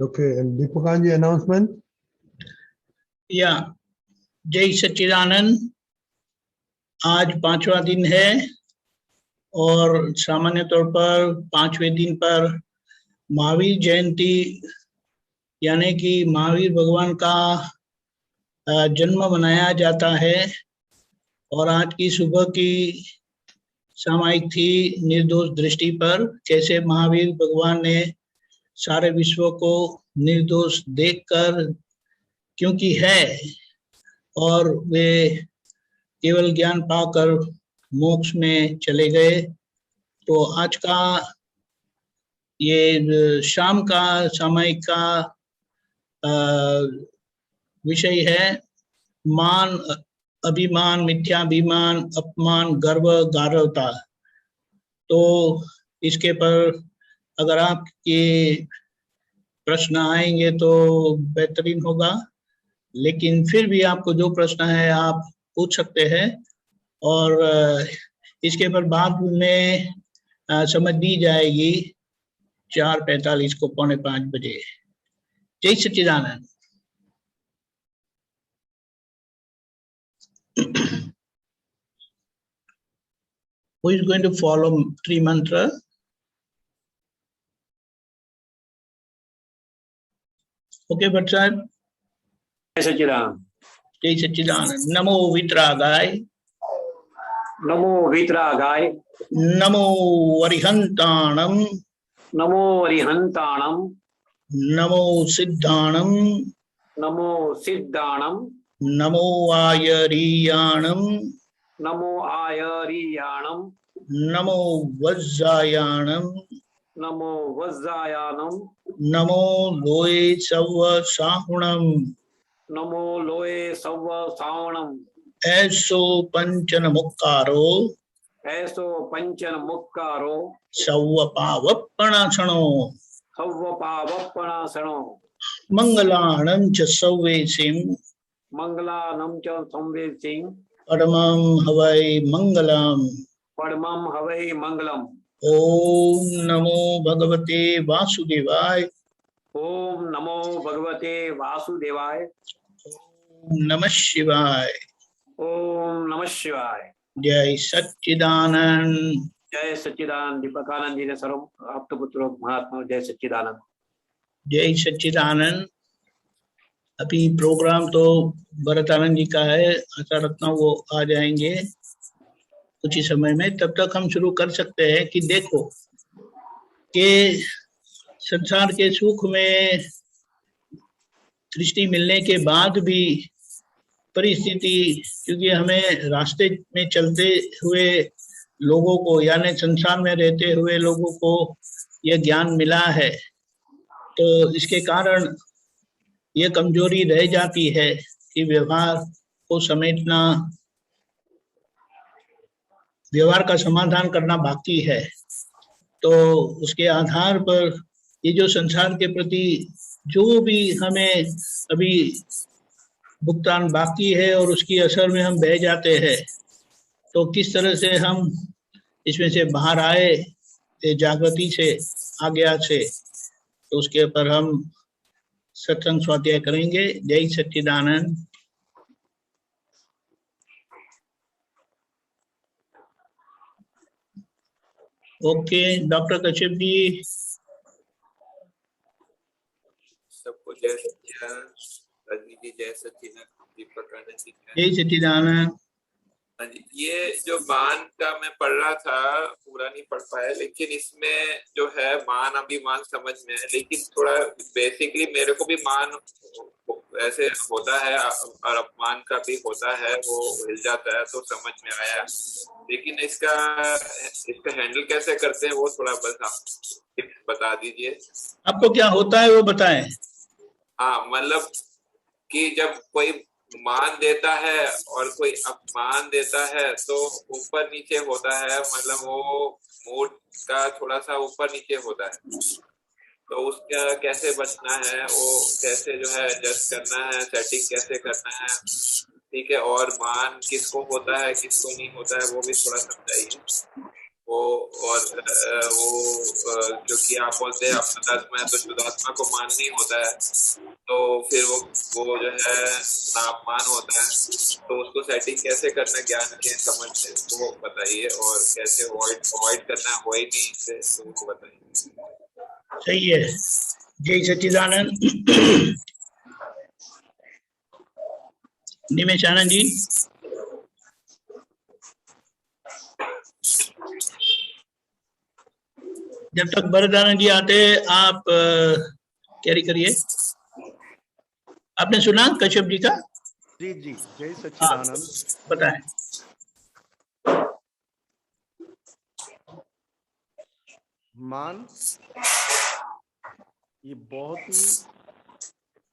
Okay, and Deepakanji announcement? या जय सच्चिदानंद। आज 5वां दिन है और सामान्य तौर पर 5वें दिन पर महावीर जयंती यानी कि महावीर भगवान का जन्म मनाया जाता है। और आज की सुबह की सामायिक थी निर्दोष दृष्टि पर, कैसे महावीर भगवान ने सारे विश्व को निर्दोष देखकर, क्योंकि है और वे केवल ज्ञान पाकर मोक्ष में चले गए। तो आज का ये शाम का सामायिक का विषय है मान, अभिमान, मिथ्याभिमान, अपमान, गर्व, गारवता। तो इसके पर अगर आपके प्रश्न आएंगे तो बेहतरीन होगा, लेकिन फिर भी आपको जो प्रश्न है आप पूछ सकते हैं और इसके पर बाद में समझ दी जाएगी 4:45 को 4:45 बजे। जय सच्चिदानंद। Who is going to follow Tri Mantra? Okay, but sir. जय सच्चिदानंद। जय सच्चिदानंद। नमो वितरागाय, नमो वीतरागाय, नमो अरिहंताणम, नमो अरिहंताणम, नमो सिद्धाणम, नमो सिद्धाणम, नमो आयरीयाणम, नमो आयरीयाणम, नमो वज्रायाणम, नमो वज्रायाणम, नमो लोये सव साहुणम, नमो लोये सव सावणम, ऐसो पंचन मुक्कारो, ऐसो पंचन मुक्कारो, सव पावपणासणो, सव पावपणासणो, मंगलाणं च सव्वेसिं, मंगलानं च संवेसिं, परमं हवै मंगलम्, परमं हवै मंगलम्। ओम नमो भगवते वासुदेवाय, ओम नमो भगवते वासुदेवाय, ओम नमः शिवाय, ओम नमः शिवाय। जय सच्चिदानंद। जय सच्चिदानंद। दीपकानंद जी ने सर्व आप्तपुत्रो महात्मा जय सच्चिदानंद। जय सच्चिदानंद। अभी प्रोग्राम तो भरत आनंद जी का है, आशा रखना वो आ जाएंगे कुछ ही समय में। तब तक हम शुरू कर सकते हैं कि देखो कि संसार के सुख में दृष्टि मिलने के बाद भी परिस्थिति, क्योंकि हमें रास्ते में चलते हुए लोगों को यानी संसार में रहते हुए लोगों को यह ज्ञान मिला है, तो इसके कारण ये कमजोरी रह जाती है कि व्यवहार को समेटना, व्यवहार का समाधान करना बाकी है। तो उसके आधार पर ये जो संसार के प्रति जो भी हमें अभी भुगतान बाकी है और उसकी असर में हम बह जाते हैं, तो किस तरह से हम इसमें से बाहर आए जागृति से, आज्ञा से, तो उसके ऊपर हम सत्संग स्वाध्याय करेंगे। जय सच्चिदानंद। Okay, doctor Kashyap ji. सबको जय सच्चिदानंद। रजनी जी जय सच्चिदानंद। दीपक आनंद जी जय सच्चिदानंद। हाँ जी, ये जो मान का मैं पढ़ रहा था, पूरा नहीं पढ़ पाया, लेकिन इसमें जो है मान अभिमान समझ में है, लेकिन थोड़ा बेसिकली मेरे को भी मान ऐसे होता है और अपमान का भी होता है, वो हिल जाता है तो समझ में आया, लेकिन इसका हैंडल कैसे करते हैं वो थोड़ा बता दीजिए। आपको क्या होता है वो बताएं। हाँ, मतलब कि जब कोई मान देता है और कोई अपमान देता है तो ऊपर नीचे होता है, मतलब वो मूड का थोड़ा सा ऊपर नीचे होता है, तो उसका कैसे बचना है, वो कैसे जो है एडजस्ट करना है, सेटिंग कैसे करना है, ठीक है। और मान किसको होता है किसको नहीं होता है वो भी थोड़ा समझाइए। वो और जो कि आप बोलते हैं अपनात्मा है तो शुद्धात्मा को मान नहीं होता है, तो फिर वो जो है नापमान होता है, तो उसको सेटिंग कैसे करना ज्ञान के समझ से वो बताइए, और कैसे अवॉइड करना हो ही नहीं इससे, तो वो बताइए। सही है। जय सच्चिदानंद। निमेश आनंद जी। जब तक भरतानंद जी आते आप कैरी करिए। आपने सुना कश्यप जी का? जी जी, जय सच्चिदानंद। बताएं। मान ये बहुत ही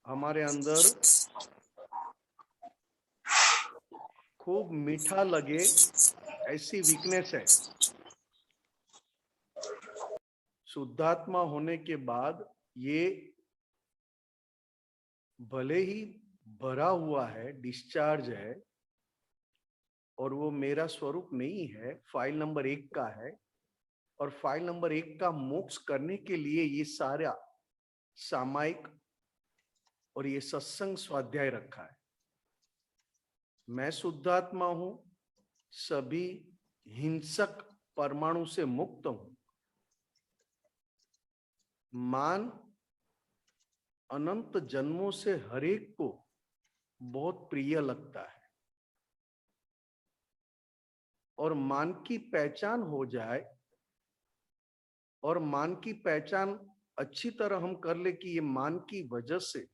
हमारे अंदर खूब मीठा लगे ऐसी वीकनेस है। शुद्धात्मा होने के बाद ये भले ही भरा हुआ है, डिस्चार्ज है, और वो मेरा स्वरूप नहीं है, फाइल नंबर 1 का है, और फाइल नंबर 1 का मोक्ष करने के लिए ये सारा सामायिक और ये सत्संग स्वाध्याय रखा है। मैं शुद्धात्मा हूं, सभी हिंसक परमाणु से मुक्त हूं। मान अनंत जन्मों से हरेक को बहुत प्रिय लगता है, और मान की पहचान हो जाए, और मान की पहचान अच्छी तरह हम कर ले कि ये मान की वजह से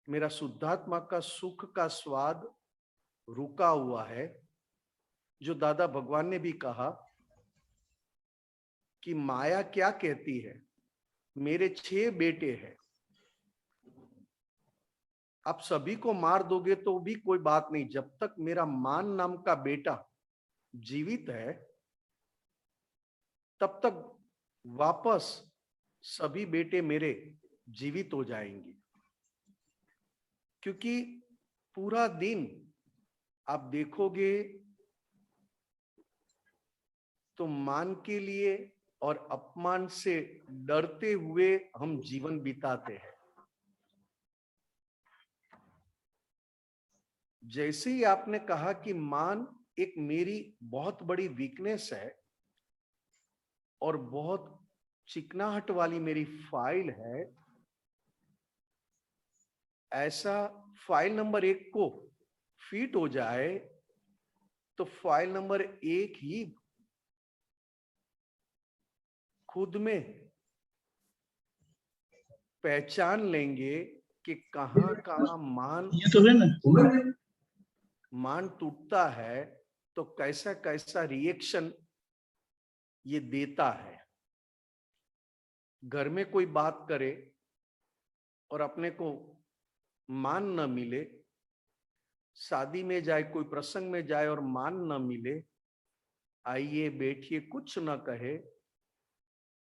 मेरा शुद्धात्मा का सुख का स्वाद रुका हुआ है। जो दादा भगवान ने भी कहा कि माया क्या कहती है, मेरे 6 बेटे हैं, आप सभी को मार दोगे तो भी कोई बात नहीं, जब तक मेरा मान नाम का बेटा जीवित है तब तक वापस सभी बेटे मेरे जीवित हो जाएंगे। क्योंकि पूरा दिन आप देखोगे तो मान के लिए और अपमान से डरते हुए हम जीवन बिताते हैं। जैसे ही आपने कहा कि मान एक मेरी बहुत बड़ी वीकनेस है और बहुत चिकनाहट वाली मेरी फाइल है, ऐसा फाइल नंबर 1 को फिट हो जाए तो फाइल नंबर 1 ही खुद में पहचान लेंगे कि कहां कहां ये तो है ना। मान टूटता है तो कैसा कैसा रिएक्शन ये देता है। घर में कोई बात करे और अपने को मान न मिले, शादी में जाए, कोई प्रसंग में जाए और मान न मिले, आइए बैठिए कुछ न कहे,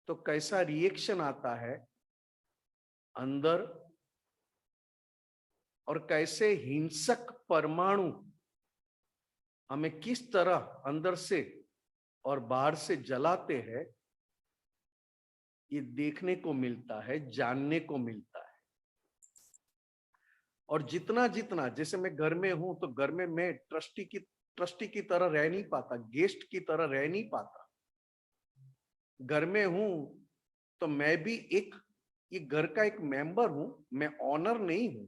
तो कैसा रिएक्शन आता है अंदर, और कैसे हिंसक परमाणु हमें किस तरह अंदर से और बाहर से जलाते हैं, ये देखने को मिलता है, जानने को मिलता है। और जितना जितना, जैसे मैं घर में हूं तो घर में मैं ट्रस्टी की तरह रह नहीं पाता, गेस्ट की तरह रह नहीं पाता। घर में हूं तो मैं भी ये घर का एक मेंबर हूं, मैं ऑनर नहीं हूं।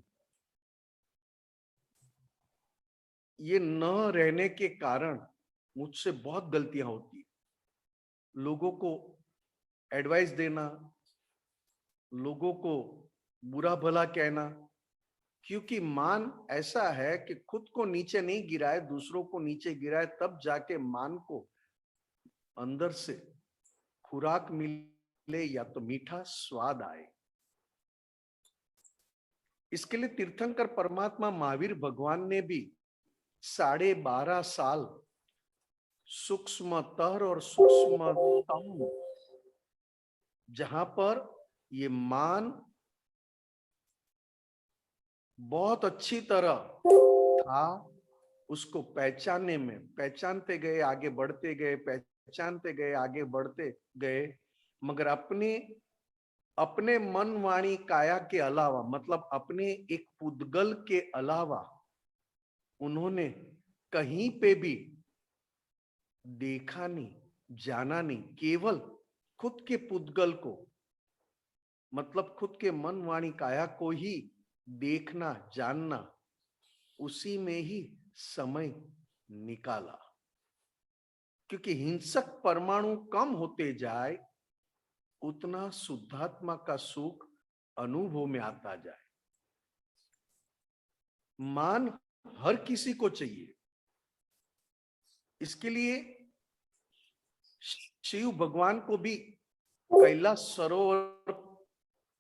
ये न रहने के कारण मुझसे बहुत गलतियां होती है। लोगों को एडवाइस देना, लोगों को बुरा भला कहना, क्योंकि मान ऐसा है कि खुद को नीचे नहीं गिराए, दूसरों को नीचे गिराए, तब जाके मान को अंदर से खुराक मिले या तो मीठा स्वाद आए। इसके लिए तीर्थंकर परमात्मा महावीर भगवान ने भी 12.5 साल सूक्ष्मतर और सूक्ष्मतम, जहां पर ये मान बहुत अच्छी तरह था उसको पहचानने में पहचानते गए, आगे बढ़ते गए, पहचानते गए, आगे बढ़ते गए, मगर अपने अपने मन वाणी काया के अलावा, मतलब अपने एक पुद्गल के अलावा उन्होंने कहीं पे भी देखा नहीं, जाना नहीं, केवल खुद के पुद्गल को, मतलब खुद के मन वाणी काया को ही देखना, जानना, उसी में ही समय निकाला। क्योंकि हिंसक परमाणु कम होते जाए उतना शुद्धात्मा का सुख अनुभव में आता जाए। मान हर किसी को चाहिए। इसके लिए शिव भगवान को भी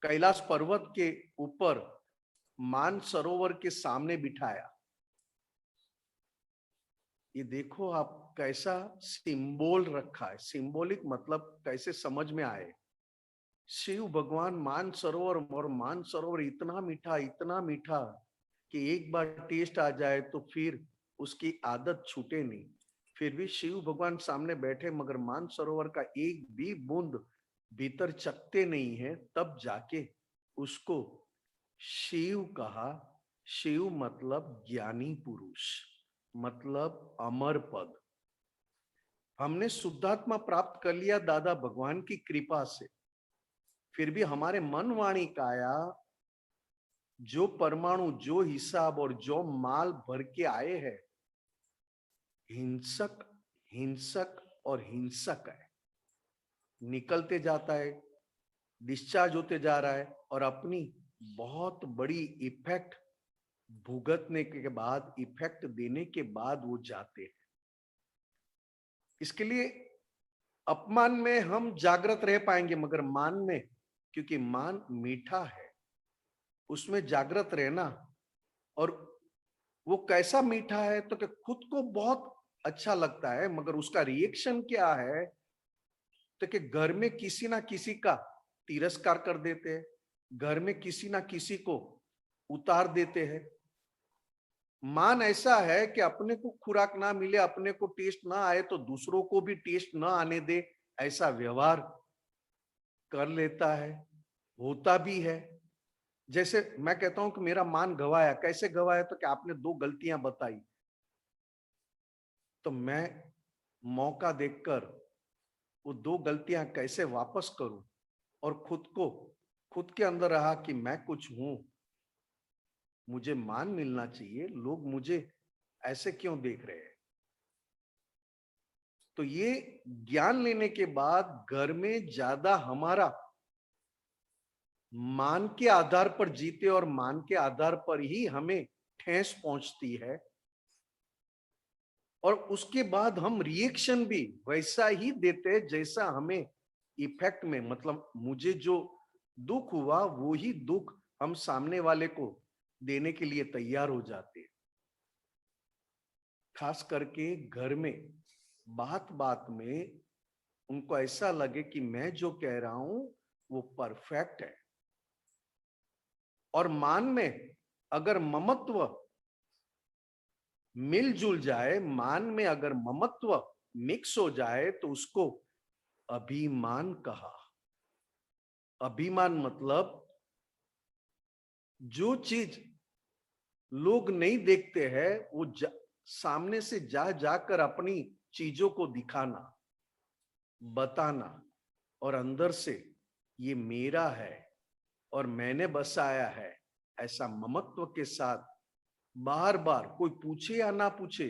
कैलाश पर्वत के ऊपर मान सरोवर के सामने बिठाया। ये देखो आप कैसा सिंबल रखा है। सिंबॉलिक मतलब कैसे समझ में आए। शिव भगवान मान सरोवर, और मान सरोवर इतना मीठा कि एक बार टेस्ट आ जाए तो फिर उसकी आदत छूटे नहीं। फिर भी शिव भगवान सामने बैठे, मगर मान सरोवर का एक भी बूंद भीतर चखते नहीं है। तब जाके उसको शिव कहा। शिव मतलब ज्ञानी पुरुष, मतलब अमर पद। हमने शुद्धात्मा प्राप्त कर लिया दादा भगवान की कृपा से। फिर भी हमारे मन वाणी काया जो परमाणु, जो हिसाब और जो माल भर के आए हैं, हिंसक हिंसक और हिंसक है। निकलते जाता है, डिस्चार्ज होते जा रहा है, और अपनी बहुत बड़ी इफेक्ट भुगतने के बाद, इफेक्ट देने के बाद वो जाते हैं। इसके लिए अपमान में हम जागृत रह पाएंगे, मगर मान में, क्योंकि मान मीठा है, उसमें जागृत रहना। और वो कैसा मीठा है तो कि खुद को बहुत अच्छा लगता है, मगर उसका रिएक्शन क्या है तो कि घर में किसी ना किसी का तिरस्कार कर देते हैं, घर में किसी ना किसी को उतार देते हैं। मान ऐसा है कि अपने को खुराक ना मिले, अपने को टेस्ट ना आए तो दूसरों को भी टेस्ट ना आने दे, ऐसा व्यवहार कर लेता है, होता भी है। जैसे मैं कहता हूं कि मेरा मान गवाया। कैसे गवाया तो कि आपने 2 गलतियां बताई, तो मैं मौका देखकर वो 2 गलतियां कैसे वापस करूं, और खुद के अंदर रहा कि मैं कुछ हूं, मुझे मान मिलना चाहिए, लोग मुझे ऐसे क्यों देख रहे हैं। तो ये ज्ञान लेने के बाद घर में ज्यादा हमारा मान के आधार पर जीते, और मान के आधार पर ही हमें ठेस पहुंचती है। और उसके बाद हम रिएक्शन भी वैसा ही देते जैसा हमें इफेक्ट में, मतलब मुझे जो दुख हुआ वो ही दुख हम सामने वाले को देने के लिए तैयार हो जाते हैं। खास करके घर में बात बात में उनको ऐसा लगे कि मैं जो कह रहा हूं वो परफेक्ट है। और मान में अगर ममत्व मिलजुल जाए, मान में अगर ममत्व मिक्स हो जाए तो उसको अभिमान कहा। अभिमान मतलब जो चीज लोग नहीं देखते हैं वो सामने से जाकर अपनी चीजों को दिखाना, बताना, और अंदर से ये मेरा है और मैंने बसाया है, ऐसा ममत्व के साथ बार बार कोई पूछे या ना पूछे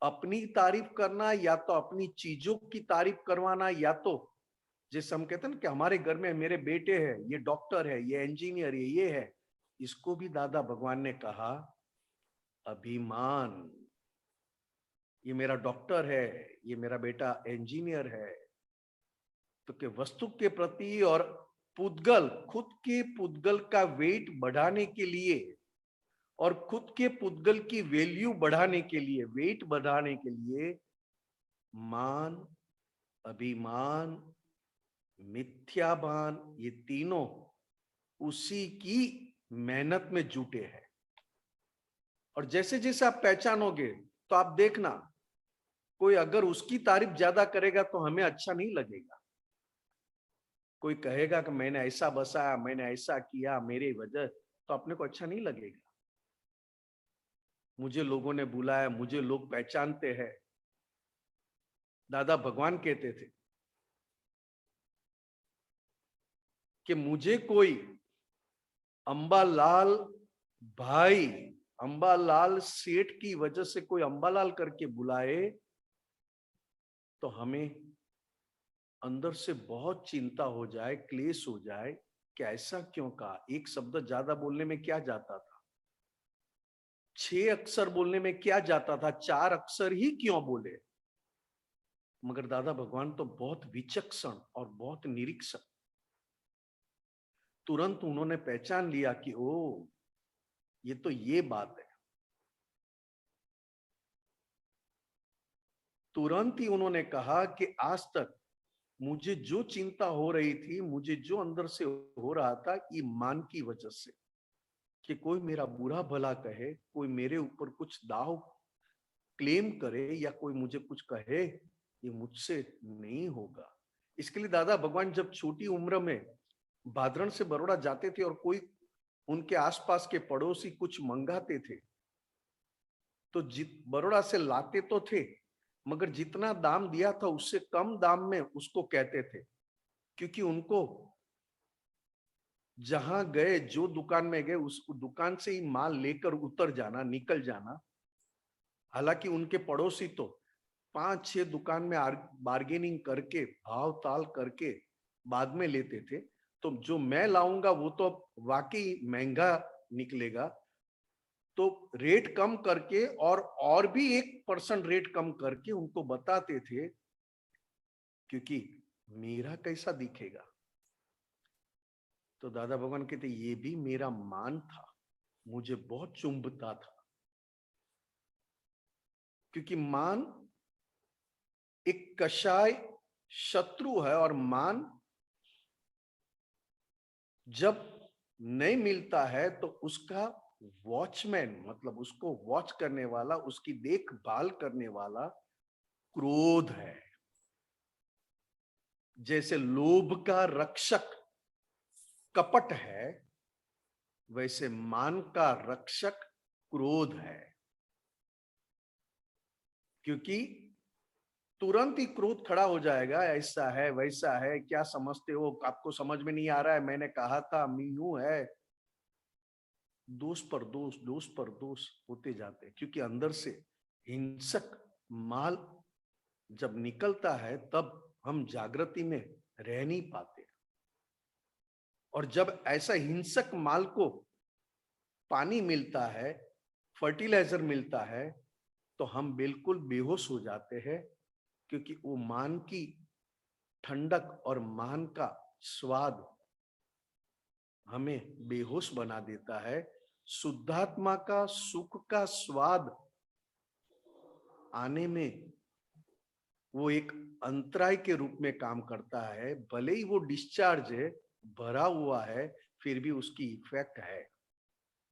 अपनी तारीफ करना, या तो अपनी चीजों की तारीफ करवाना, या तो जैसे हम कहते हैं ना कि हमारे घर में मेरे बेटे हैं, ये डॉक्टर है, ये इंजीनियर है, ये है। इसको भी दादा भगवान ने कहा अभिमान। ये मेरा डॉक्टर है, ये मेरा बेटा इंजीनियर है। तो कि वस्तु के प्रति और पुद्गल, खुद के पुद्गल का वेट बढ़ाने के लिए और खुद के पुद्गल की वैल्यू बढ़ाने के लिए, वेट बढ़ाने के लिए मान, अभिमान, मिथ्याभान, ये तीनों उसी की मेहनत में जुटे हैं। और जैसे जैसे आप पहचानोगे तो आप देखना, कोई अगर उसकी तारीफ ज्यादा करेगा तो हमें अच्छा नहीं लगेगा। कोई कहेगा कि मैंने ऐसा बसाया, मैंने ऐसा किया, मेरी वजह, तो अपने को अच्छा नहीं लगेगा। मुझे लोगों ने बुलाया, मुझे लोग पहचानते हैं। दादा भगवान कहते थे कि मुझे कोई अंबालाल भाई, अंबालाल सेठ की वजह से कोई अंबालाल करके बुलाए तो हमें अंदर से बहुत चिंता हो जाए, क्लेश हो जाए कि ऐसा क्यों कहा। एक शब्द ज्यादा बोलने में क्या जाता था, 6 अक्षर बोलने में क्या जाता था, 4 अक्षर ही क्यों बोले। मगर दादा भगवान तो बहुत विचक्षण और बहुत निरीक्षण, तुरंत उन्होंने पहचान लिया कि ओ ये तो ये बात है। तुरंत ही उन्होंने कहा कि आज तक मुझे जो चिंता हो रही थी, मुझे जो अंदर से हो रहा था, ये मान की वजह से, कि कोई मेरा बुरा भला कहे, कोई मेरे ऊपर कुछ दाव क्लेम करे या कोई मुझे कुछ कहे, ये मुझसे नहीं होगा। इसके लिए दादा भगवान जब छोटी उम्र में भादरण से बड़ौदा जाते थे और कोई उनके आसपास के पड़ोसी कुछ मंगाते थे तो बड़ौदा से लाते तो थे, मगर जितना दाम दिया था उससे कम दाम में उसको कहते थे, क्योंकि उनको जहां गए, जो दुकान में गए, उस दुकान से ही माल लेकर उतर जाना, निकल जाना। हालांकि उनके पड़ोसी तो 5-6 दुकान में बार्गेनिंग करके, भाव ताल करके बाद में लेते थे। तो जो मैं लाऊंगा वो तो वाकई महंगा निकलेगा, तो रेट कम करके और भी 1% रेट कम करके उनको बताते थे, क्योंकि मेरा कैसा दिखेगा। तो दादा भगवान कहते ये भी मेरा मान था, मुझे बहुत चुंबता था, क्योंकि मान एक कषाय शत्रु है, और मान जब नहीं मिलता है तो उसका वॉचमैन, मतलब उसको वॉच करने वाला, उसकी देखभाल करने वाला क्रोध है। जैसे लोभ का रक्षक कपट है, वैसे मान का रक्षक क्रोध है। क्योंकि तुरंत ही क्रोध खड़ा हो जाएगा, ऐसा है वैसा है, क्या समझते हो, आपको समझ में नहीं आ रहा है, मैंने कहा था, मीनू है। दोष पर दोष, दोष पर दोष होते जाते हैं, क्योंकि अंदर से हिंसक माल जब निकलता है तब हम जागृति में रह नहीं पाते। और जब ऐसा हिंसक माल को पानी मिलता है, फर्टिलाइजर मिलता है, तो हम बिल्कुल बेहोश हो जाते हैं, क्योंकि वो मान की ठंडक और मान का स्वाद हमें बेहोश बना देता है। शुद्धात्मा का सुख का स्वाद आने में वो एक अंतराय के रूप में काम करता है। भले ही वो डिस्चार्ज है, भरा हुआ है, फिर भी उसकी इफेक्ट है।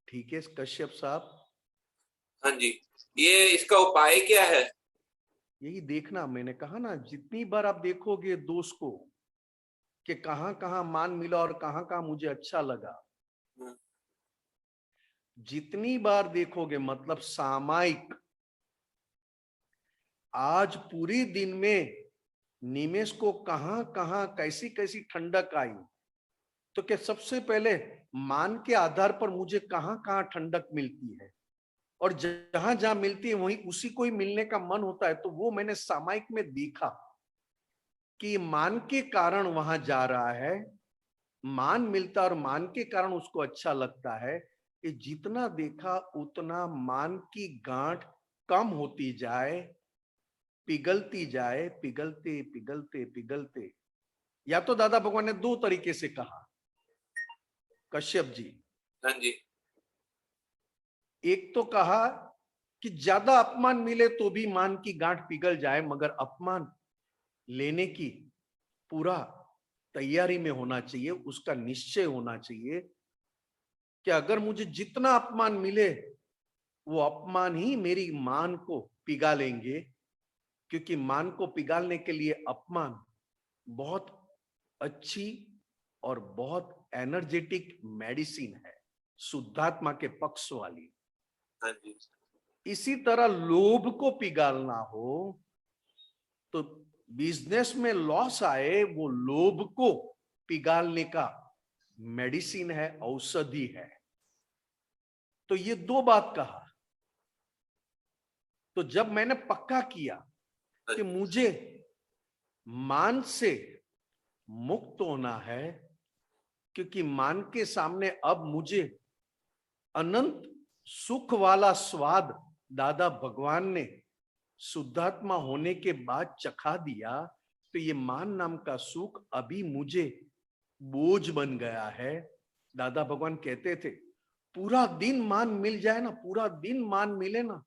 ठीक है कश्यप साहब? हाँ जी, ये इसका उपाय क्या है? यही देखना, मैंने कहा ना, जितनी बार आप देखोगे दोष को कि कहां कहां मान मिला और कहां कहां मुझे अच्छा लगा, जितनी बार देखोगे, मतलब सामायिक, आज पूरी दिन में निमेश को कहां कहां कैसी कैसी ठंडक आई, तो क्या सबसे पहले मान के आधार पर मुझे कहां कहां ठंडक मिलती है, और जहां जहां मिलती है वहीं उसी को ही मिलने का मन होता है। तो वो मैंने सामायिक में देखा कि मान के कारण वहां जा रहा है, मान मिलता और मान के कारण उसको अच्छा लगता है। कि जितना देखा उतना मान की गांठ कम होती जाए, पिघलती जाए, पिघलते पिघलते पिघलते। या तो दादा भगवान ने 2 तरीके से कहा कश्यप जी। हाँ जी। एक तो कहा कि ज्यादा अपमान मिले तो भी मान की गांठ पिघल जाए, मगर अपमान लेने की पूरा तैयारी में होना चाहिए, उसका निश्चय होना चाहिए कि अगर मुझे जितना अपमान मिले वो अपमान ही मेरी मान को पिघालेंगे, क्योंकि मान को पिघालने के लिए अपमान बहुत अच्छी और बहुत एनर्जेटिक मेडिसिन है, शुद्धात्मा के पक्ष वाली। हाँ जी। इसी तरह लोभ को पिघालना हो तो बिजनेस में लॉस आए, वो लोभ को पिघालने का मेडिसिन है, औषधि है। तो ये दो बात कहा। तो जब मैंने पक्का किया कि मुझे मान से मुक्त होना है, क्योंकि मान के सामने अब मुझे अनंत सुख वाला स्वाद दादा भगवान ने शुद्धात्मा होने के बाद चखा दिया, तो ये मान नाम का सुख अभी मुझे बोझ बन गया है। दादा भगवान कहते थे पूरा दिन मान मिल जाए ना, पूरा दिन मान मिले ना,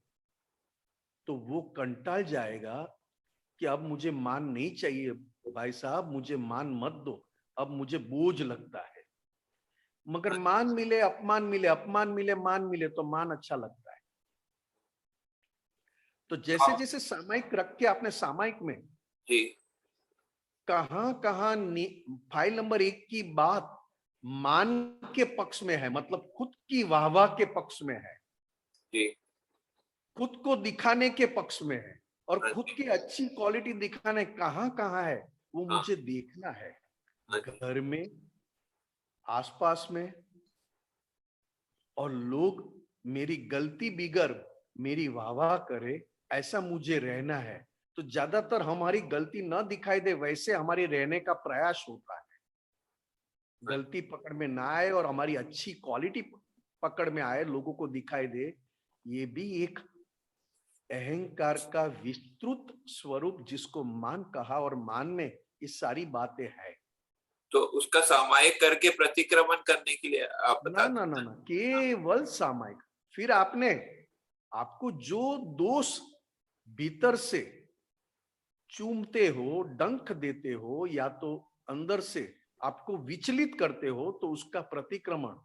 तो वो कंटाल जाएगा कि अब मुझे मान नहीं चाहिए भाई साहब, मुझे मान मत दो, अब मुझे बोझ लगता है। मगर मान मिले अपमान मिले, अपमान मिले मान मिले, तो मान अच्छा लगता है। तो जैसे जैसे सामायिक रख के आपने सामायिक में जी कहां कहां फाइल नंबर 1 की बात मान के पक्ष में है, मतलब खुद की वाहवाह के पक्ष में है, जी खुद को दिखाने के पक्ष में है, और हाँ खुद जी। की अच्छी क्वालिटी दिखाने कहां कहां है वो हाँ। मुझे देखना है। हाँ जी। घर में, आसपास में, और लोग मेरी गलती बिगर मेरी वाहवाह करे, ऐसा मुझे रहना है। तो ज्यादातर हमारी गलती न दिखाई दे, वैसे हमारी रहने का प्रयास होता है। गलती पकड़ में ना आए और हमारी अच्छी क्वालिटी पकड़ में आए, लोगों को दिखाई दे। ये भी एक अहंकार का विस्तृत स्वरूप, जिसको मान कहा, और मान में ये सारी बातें हैं। तो उसका सामायिक करके प्रतिक्रमण करने के लिए आप ना बता ना ना ना, केवल सामायिक। फिर आपको जो दोष भीतर से चूमते हो, डंक देते हो, या तो अंदर से आपको विचलित करते हो, तो उसका प्रतिक्रमण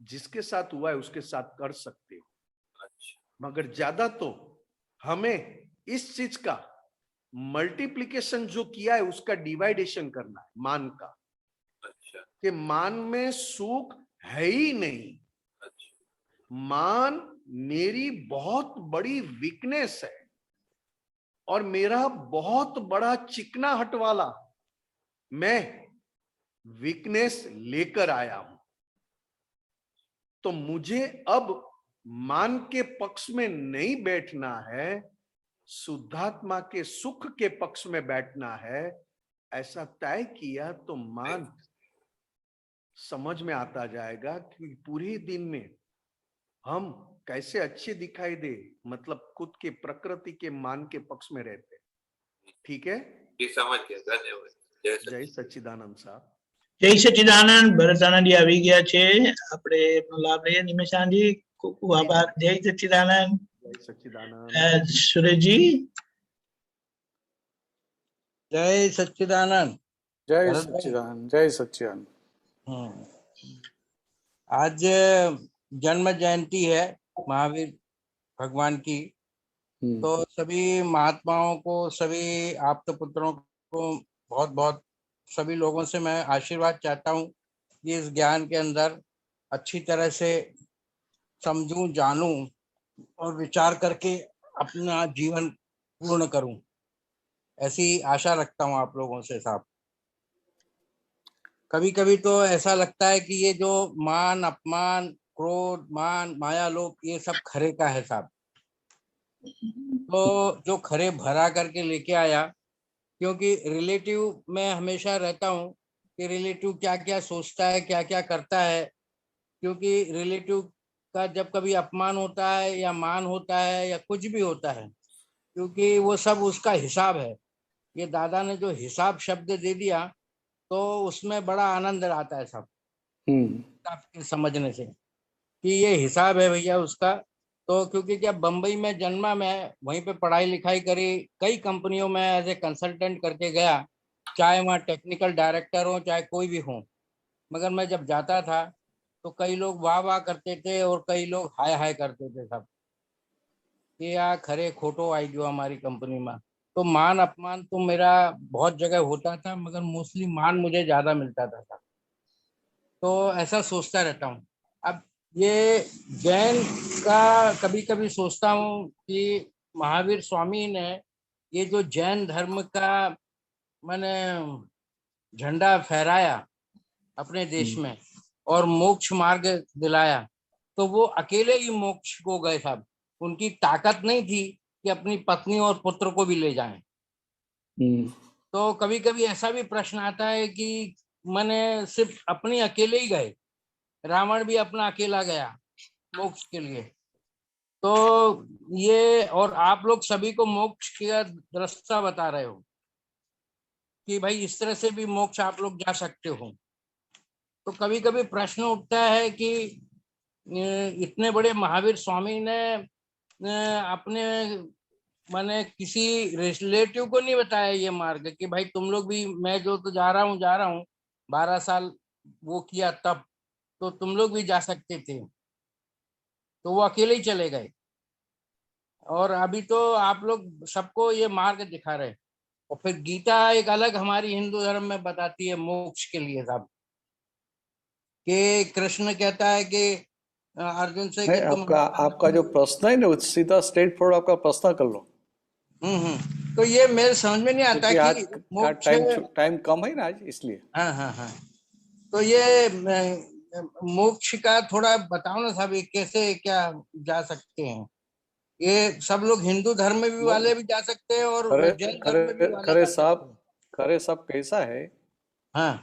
जिसके साथ हुआ है उसके साथ कर सकते हो। मगर ज्यादा तो हमें इस चीज का मल्टीप्लिकेशन जो किया है उसका डिवाइडेशन करना है, मान का। अच्छा कि मान में सुख है ही नहीं, अच्छा मान मेरी बहुत बड़ी वीकनेस है, और मेरा बहुत बड़ा चिकनाहट वाला मैं वीकनेस लेकर आया हूं। तो मुझे अब मान के पक्ष में नहीं बैठना है, शुद्धात्मा के सुख के पक्ष में बैठना है। ऐसा तय किया तो मान समझ में आता जाएगा कि पूरे दिन में हम कैसे अच्छे दिखाई दे, मतलब खुद के प्रकृति के मान के पक्ष में रहते। ठीक है, जी समझ गया, धन्यवाद। जय सच्चिदानंद साहब। જય સચ્ચિદાનંદ. ભરતાનંદજી આવી ગયા છે, આપણે એનો લાભ લઈએ. નિમેશાનજી ખૂબ ખૂબ આભાર. જય સચ્ચિદાનંદ. जय सच्चिदानंद। સુરેશજી. जय सच्चिदानंद। जय भरत भाई। सच्चिदानंद, जय सच्चिदानंद। आज जन्म जयंती है महावीर भगवान की, तो सभी महात्माओं को, सभी आप्त पुत्रों को बहुत बहुत सभी लोगों से मैं आशीर्वाद चाहता हूँ कि इस ज्ञान के अंदर अच्छी तरह से समझूं, जानूं और विचार करके अपना जीवन पूर्ण करूं, ऐसी आशा रखता हूं आप लोगों से साहब। कभी कभी तो ऐसा लगता है कि ये जो मान, अपमान, क्रोध, मान, माया, लोभ, ये सब खरे का है साहब। तो जो खरे भरा करके लेके आया, क्योंकि रिलेटिव में हमेशा रहता हूँ कि रिलेटिव क्या क्या सोचता है, क्या क्या करता है। क्योंकि रिलेटिव का जब कभी अपमान होता है या मान होता है या कुछ भी होता है, क्योंकि वो सब उसका हिसाब है। ये दादा ने जो हिसाब शब्द दे दिया, तो उसमें बड़ा आनंद आता है सब समझने से कि ये हिसाब है भैया उसका। तो क्योंकि जब बम्बई में जन्मा, मैं वहीं पे पढ़ाई लिखाई करी, कई कंपनियों में एज ए कंसल्टेंट करके गया, चाहे वहाँ टेक्निकल डायरेक्टर हो चाहे कोई भी हो। मगर मैं जब जाता था तो कई लोग वाह वाह करते थे और कई लोग हाय हाय करते थे सब, कि आ खरे खोटो आई गयो हमारी कंपनी में। तो मान अपमान तो मेरा बहुत जगह होता था, मगर मोस्टली मान मुझे ज्यादा मिलता था। तो ऐसा सोचता रहता हूँ। अब ये जैन का कभी कभी सोचता हूँ कि महावीर स्वामी ने ये जो जैन धर्म का मैंने झंडा फहराया अपने देश में और मोक्ष मार्ग दिलाया, तो वो अकेले ही मोक्ष को गए साहब। उनकी ताकत नहीं थी कि अपनी पत्नी और पुत्र को भी ले जाएं। तो कभी कभी ऐसा भी प्रश्न आता है कि मैंने सिर्फ अपनी अकेले ही गए, रावण भी अपना अकेला गया मोक्ष के लिए। तो ये, और आप लोग सभी को मोक्ष का रास्ता बता रहे हो कि भाई इस तरह से भी मोक्ष आप लोग जा सकते हो। तो कभी कभी प्रश्न उठता है कि इतने बड़े महावीर स्वामी ने अपने मैंने किसी रिलेटिव को नहीं बताया ये मार्ग कि भाई तुम लोग भी, मैं जो तो जा रहा हूँ 12 साल वो किया तब, तो तुम लोग भी जा सकते थे। तो वो अकेले ही चले गए, और अभी तो आप लोग सबको ये मार्ग दिखा रहे। और फिर गीता एक अलग हमारी हिंदू धर्म में बताती है मोक्ष के लिए साहब, कि कृष्ण कहता है कि अर्जुन से कि तुम आपका जो प्रश्न है ना, सीधा स्ट्रेट फॉरवर्ड आपका प्रश्न कर लो। तो ये मेरे समझ में नहीं आता कि मोक्ष, टाइम कम है ना आज, इसलिए। हाँ। तो ये मोक्ष का थोड़ा बताओ ना साहब, ये कैसे क्या जा सकते हैं? ये सब लोग हिंदू धर्म में भी वाले भी जा सकते हैं और जैन धर्म में भी वाले खरे साहब कैसा है, हाँ,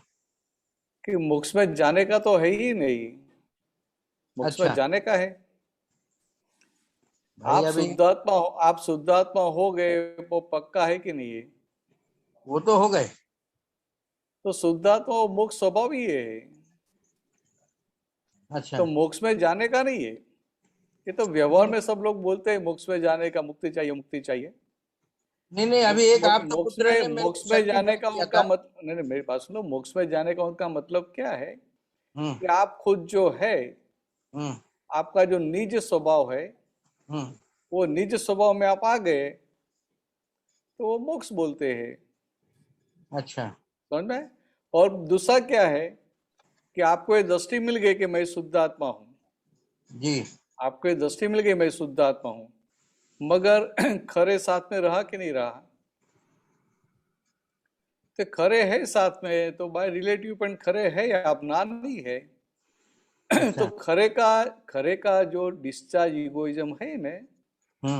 कि मोक्ष में जाने का तो है ही नहीं। मोक्ष में जाने का है, आप शुद्धात्मा हो गए, वो पक्का है कि नहीं है? वो तो हो गए। तो शुद्धात्मा मोक्ष स्वभाव ही है। अच्छा। तो मोक्ष में जाने का नहीं है। ये तो व्यवहार में सब लोग बोलते हैं मोक्ष में जाने का, मुक्ति चाहिए। नहीं, अभी एक आप तो मोक्ष में जाने का उनका मतलब, नहीं मेरी बात सुनो, मोक्ष में जाने का उनका मतलब क्या है कि आप खुद जो है, आपका जो निज स्वभाव है, वो निज स्वभाव में आप आ गए, तो वो मोक्ष बोलते हैं। अच्छा, समझ में? और दूसरा क्या है कि आपको ये दृष्टि मिल गई कि मैं शुद्ध आत्मा हूं जी, आपको ये दृष्टि मिल गई मैं शुद्ध आत्मा हूं, मगर खरे साथ में रहा कि नहीं रहा? तो खरे है साथ में, तो बाय रिलेटिव पण खरे है, आप ना नहीं है। तो खरे का जो डिस्चार्ज इगोइज्म है ना,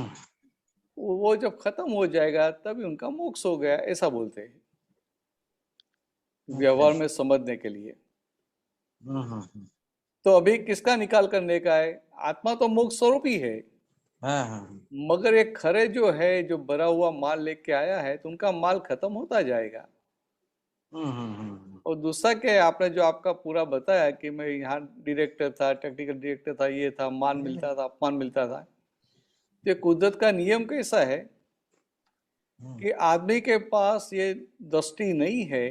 वो जब खत्म हो जाएगा तभी उनका मोक्ष हो गया, ऐसा बोलते हैं व्यवहार में समझने के लिए। तो अभी किसका निकाल करने का है? आत्मा तो मोक्ष स्वरूप ही है, मगर एक खरे जो है, जो भरा हुआ माल लेके आया है, तो उनका माल खत्म होता जाएगा। और दूसरा क्या है, आपने जो आपका पूरा बताया कि मैं यहाँ डायरेक्टर था, टेक्निकल डायरेक्टर था, ये था, मान मिलता था, अपमान मिलता था। ये कुदरत का नियम कैसा है कि आदमी के पास ये दृष्टि नहीं है,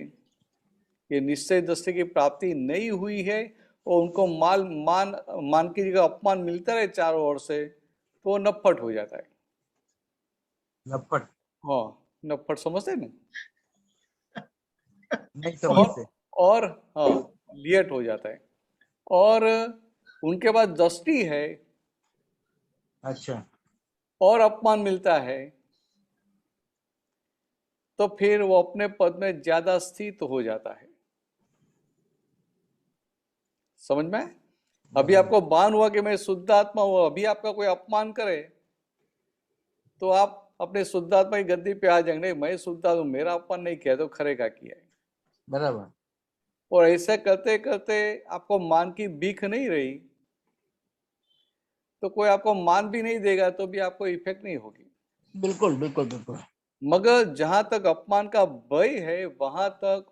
ये निश्चय दृष्टि की प्राप्ति नहीं हुई है, और उनको मान की जगह अपमान मिलता है चारों ओर से, तो वो नपट हो जाता है। नपट? हाँ, नपट समझते ना? नहीं समझते। और हाँ, लियट हो जाता है। और उनके बाद दृष्टि है, अच्छा, और अपमान मिलता है, तो फिर वो अपने पद में ज्यादा स्थित हो जाता है। समझ में? अभी आपको भान हुआ कि मैं शुद्ध आत्मा हूं, अभी आपका कोई अपमान करे तो आप अपने शुद्ध आत्मा की गद्दी पे आ जाएंगे, मैं शुद्ध हूं, मेरा अपमान नहीं किया, तो खरे का किया है। बराबर। और ऐसे करते करते आपको मान की भीख नहीं रही, तो कोई आपको मान भी नहीं देगा तो भी आपको इफेक्ट नहीं होगी। बिल्कुल बिल्कुल बिल्कुल। मगर जहां तक अपमान का भय है, वहां तक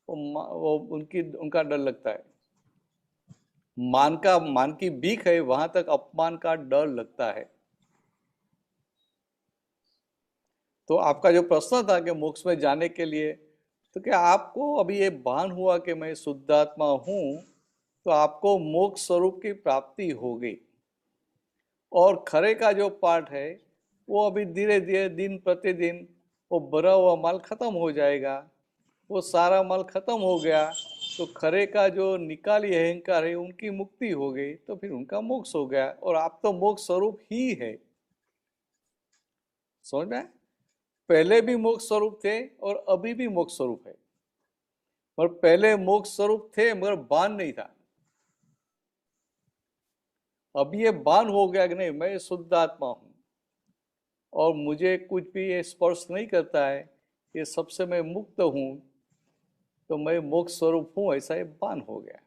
वो उनका डर लगता है। मान की भीख है, वहां तक अपमान का डर लगता है। तो आपका जो प्रश्न था कि मोक्ष में जाने के लिए, तो क्या आपको अभी ये भान हुआ कि मैं शुद्धात्मा हूं, तो आपको मोक्ष स्वरूप की प्राप्ति होगी। और खरे का जो पार्ट है वो अभी धीरे धीरे दिन प्रतिदिन वो भरा हुआ माल खत्म हो जाएगा। वो सारा माल खत्म हो गया तो खरे का जो निकाली अहंकार है उनकी मुक्ति हो गई, तो फिर उनका मोक्ष हो गया। और आप तो मोक्ष स्वरूप ही है, समझ में? पहले भी मोक्ष स्वरूप थे और अभी भी मोक्ष स्वरूप है। पर पहले मोक्ष स्वरूप थे मगर बान नहीं था। अब ये बान हो गया कि नहीं, मैं शुद्ध आत्मा हूं और मुझे कुछ भी ये स्पर्श नहीं करता है, ये सबसे मैं मुक्त हूं, तो मैं मोक्ष स्वरूप हूं, ऐसा ये बान हो गया।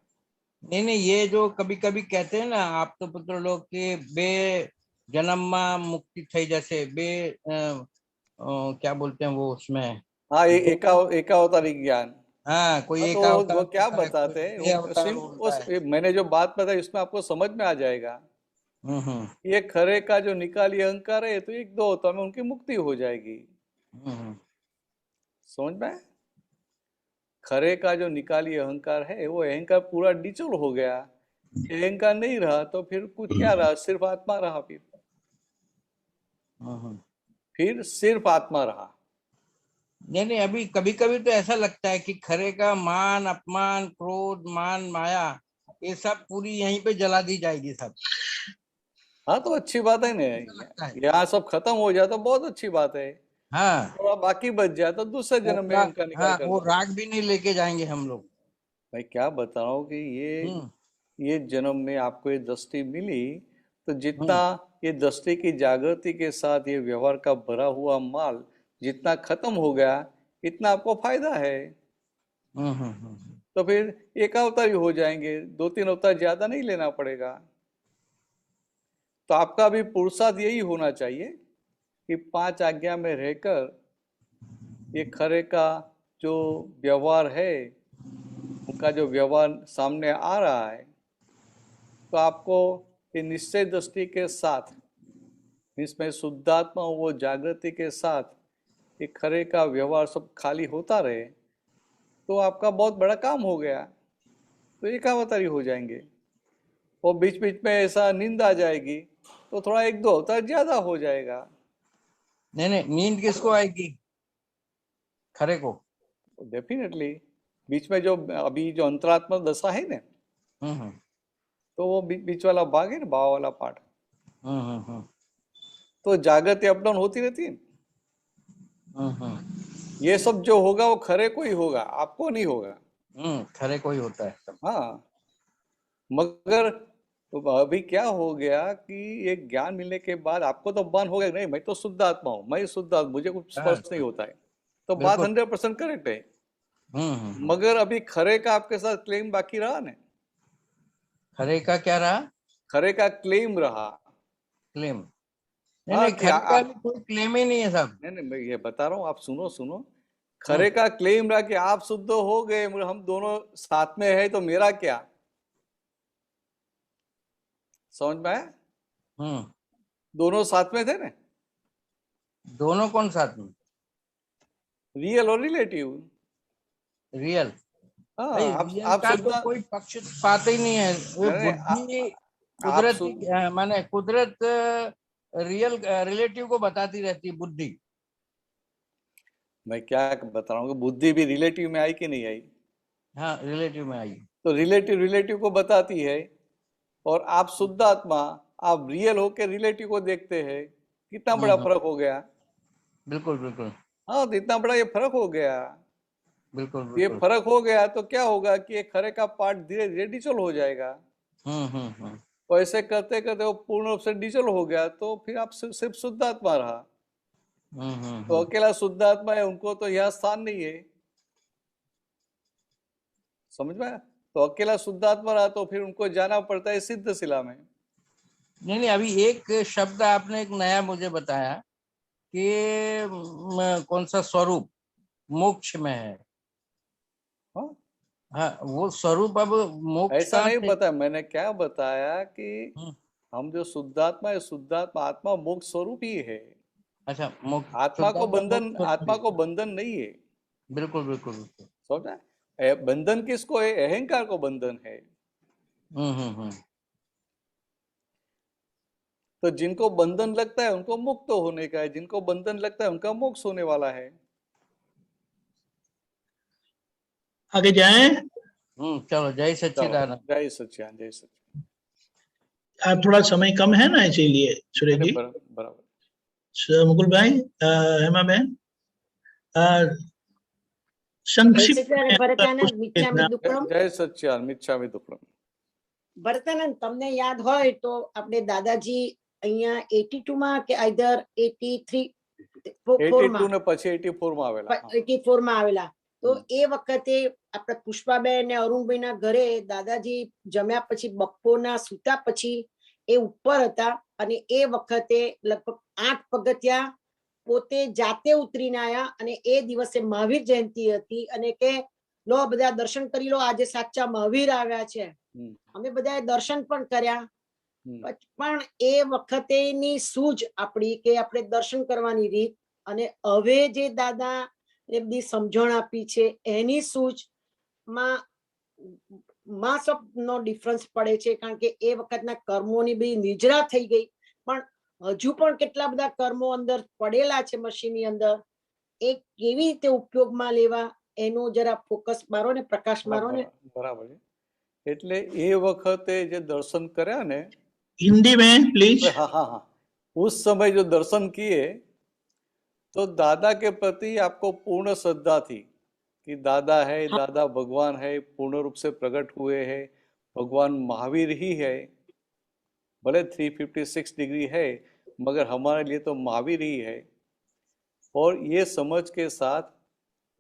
नहीं नहीं, ये जो कभी कभी कहते हैं ना आप तो पुत्र लोग के बे जन्म मुक्ति थई, जैसे बे क्या बोलते हैं वो उसमें, हाँ, एकावतारी ज्ञान। हाँ कोई हाँ, एक तो अवतार वो क्या होता है, कोई बताते हैं बे अवतार होता है। मैंने जो बात बताई उसमें आपको समझ में आ जाएगा। हम्म ये खरे का जो निकाली अहंकार है तो एक दो होता में उनकी मुक्ति हो जाएगी, हम्म समझ में? खरे का जो निकाली अहंकार है वो अहंकार पूरा डिचोल हो गया। अहंकार नहीं रहा तो फिर कुछ क्या रहा, सिर्फ आत्मा रहा। हम्म। फिर सिर्फ आत्मा रहा। नहीं नहीं, अभी कभी कभी तो ऐसा लगता है कि खरे का मान अपमान क्रोध मान माया ये सब पूरी यहीं पे जला दी जाएगी सब। हाँ, तो अच्छी बात है ऐसा ना, लगता है। यहाँ सब खत्म हो जाए तो बहुत अच्छी बात है। हाँ थोड़ा बाकी बच जाए तो दूसरे जन्म में इनका निकाल हाँ, कर वो दो। राग भी नहीं लेके जाएंगे हम लोग। मैं क्या बता रहा हूँ कि हम्म ये जन्म में आपको ये दृष्टि मिली, तो जितना हम्म ये दृष्टि की जागृति के साथ ये व्यवहार का भरा हुआ माल जितना खत्म हो गया, इतना आपको फायदा है। हम्म। तो फिर एक अवतार ही हो जाएंगे, 2-3 अवतार ज्यादा नहीं लेना पड़ेगा। तो आपका भी पुरुषार्थ यही होना चाहिए कि 5 आज्ञा में रहकर ये खरे का जो व्यवहार है, उनका जो व्यवहार सामने आ रहा है, तो आपको ये निश्चय दृष्टि के साथ, इसमें शुद्धात्मा वो जागृति के साथ ये खरे का व्यवहार सब खाली होता रहे, तो आपका बहुत बड़ा काम हो गया। तो एक अवतारी हो जाएंगे। और बीच बीच में ऐसा नींद आ जाएगी तो थोड़ा 1-2 अवतार ज्यादा हो जाएगा। नहीं नहीं, नींद किसको आएगी? खरे को। डेफिनेटली बीच में जो अभी जो अंतरात्मा दशा है ना, हम्म तो वो बीच वाला भाग है ना, भाव वाला पार्ट, हम्म। तो जागृति अप डाउन होती रहती है। ये सब जो होगा वो खरे को ही होगा, आपको नहीं होगा। खरे को ही होता है सब। हाँ, मगर तो अभी क्या हो गया कि ये ज्ञान मिलने के बाद आपको तो बन हो गया, नहीं मैं तो शुद्ध आत्मा हूँ, मैं शुद्ध आत्मा, मुझे कुछ स्पर्श नहीं होता है। तो बात बिल्कुल। 100% करेक्ट है। हम्म। मगर अभी खरे का आपके साथ क्लेम बाकी रहा ना, खरे का क्या रहा? खरे का क्लेम रहा। क्लेम? नहीं हाँ नहीं, कि खरे का आप, भी कोई क्लेम ही नहीं है सब। नहीं मैं ये बता रहा हूँ, आप सुनो। खरे का क्लेम रहा कि आप शुद्ध हो गए, मगर हम दोनों साथ में है तो मेरा क्या, समझ में आया? दोनों साथ में थे ना, दोनों कौन साथ में? रियल और रिलेटिव। रियल? हाँ, भाई आप रियल आप का शुद्ध, तो कोई पक्षपात ही नहीं है। वो नहीं, बुद्धि आप कुदरती माने कुदरत रियल रिलेटिव को बताती रहती है बुद्धि। मैं क्या बता रहा हूँ कि बुद्धि भी रिलेटिव में आई कि नहीं आई? हाँ रिलेटिव में आई। तो रिलेटिव को बताती है, और आप शुद्ध आत्मा, आप रियल होके रिलेटिव को देखते हैं। कितना बड़ा फर्क हो गया। बिल्कुल बिल्कुल हाँ, तो इतना बड़ा ये फर्क हो गया। बिल्कुल ये बिल्कुल। फर्क हो गया तो क्या होगा कि ये खरे का पार्ट धीरे धीरे डिजल हो जाएगा। और ऐसे करते करते वो पूर्ण रूप से डिजल हो गया, तो फिर आप सिर्फ शुद्ध आत्मा रहा। तो अकेला शुद्ध आत्मा है, उनको तो यहाँ स्थान नहीं है, समझ में? तो अकेला शुद्ध आत्मा रहा तो फिर उनको जाना पड़ता है सिद्ध शिला में। नहीं नहीं, अभी एक शब्द आपने एक नया मुझे बताया कि कौन सा स्वरूप मोक्ष में है। हाँ, हाँ वो स्वरूप अब मोक्ष ऐसा कहाँ नहीं से? बताया, मैंने क्या बताया कि हम जो शुद्धात्मा है, शुद्धात्मा आत्मा मोक्ष स्वरूप ही है। अच्छा, मोक्ष आत्मा को शुद्धात्मा बंधन, मोक्ष स्वरूप आत्मा है। को बंधन नहीं है। बिल्कुल बिल्कुल बिल्कुल। समझा? बंधन किसको है? अहंकार को बंधन है। तो जिनको बंधन लगता है उनको मुक्त होने का है, जिनको बंधन लगता है उनका मोक्ष होने वाला है। आगे जाएं। चलो जय सच्चिदानंद। जय सच्चिदानंद, जय सच्चिदानंद। आज थोड़ा समय कम है ना, इसीलिए सुरेश जी। बराबर। मुकुल भाई, हेमा बहन, संक्षिप्त में अगर कुछ कहना- जय सच्चिदानंद, मिच्छामि दुक्कडम। ભરતાનંદ, તમને યાદ હોય તો આપણે દાદાજી અહીંયા 82 માં કે આઈધર 83 82 ને પછી 84 માં આવેલા. 84 માં આવેલા. તો એ વખતે આપણે પુષ્પાબેન ને અરુણભાઈના ઘરે દાદાજી જમ્યા પછી બપોરના સૂતા પછી એ ઉપર હતા અને એ વખતે લગભગ 8 પગથિયા પોતે જાતે ઉતરીને આયા અને એ દિવસે મહાવીર જયંતિ હતી અને કે લો બધા દર્શન કરી લો, આજે સાચા મહાવીર આવ્યા છે. અમે બધાએ દર્શન પણ કર્યા, પણ એ વખતેની સૂઝ આપણી કે આપણે દર્શન કરવાની રીત અને હવે જે દાદા એ બધી સમજણ આપી છે એની સૂઝ માં માસ ઓફ નો ડિફરન્સ પડે છે, કારણ કે એ વખતના કર્મોની બધી નિજરા થઈ ગઈ, પણ હજુ પણ કેટલા બધા કર્મો અંદર પડેલા છે મશીનની અંદર, એ કેવી રીતે ઉપયોગમાં લેવા એનો જરા ફોકસ મારો ને, પ્રકાશ મારો ને. બરાબર છે. એટલે એ વખતે જે દર્શન કર્યા ને, हिंदी में प्लीज। हाँ, उस समय जो दर्शन किए तो दादा के प्रति आपको पूर्ण श्रद्धा थी कि दादा है, दादा भगवान है, पूर्ण रूप से प्रकट हुए हैं, भगवान महावीर ही है, भले 356 डिग्री है मगर हमारे लिए तो महावीर ही है। और ये समझ के साथ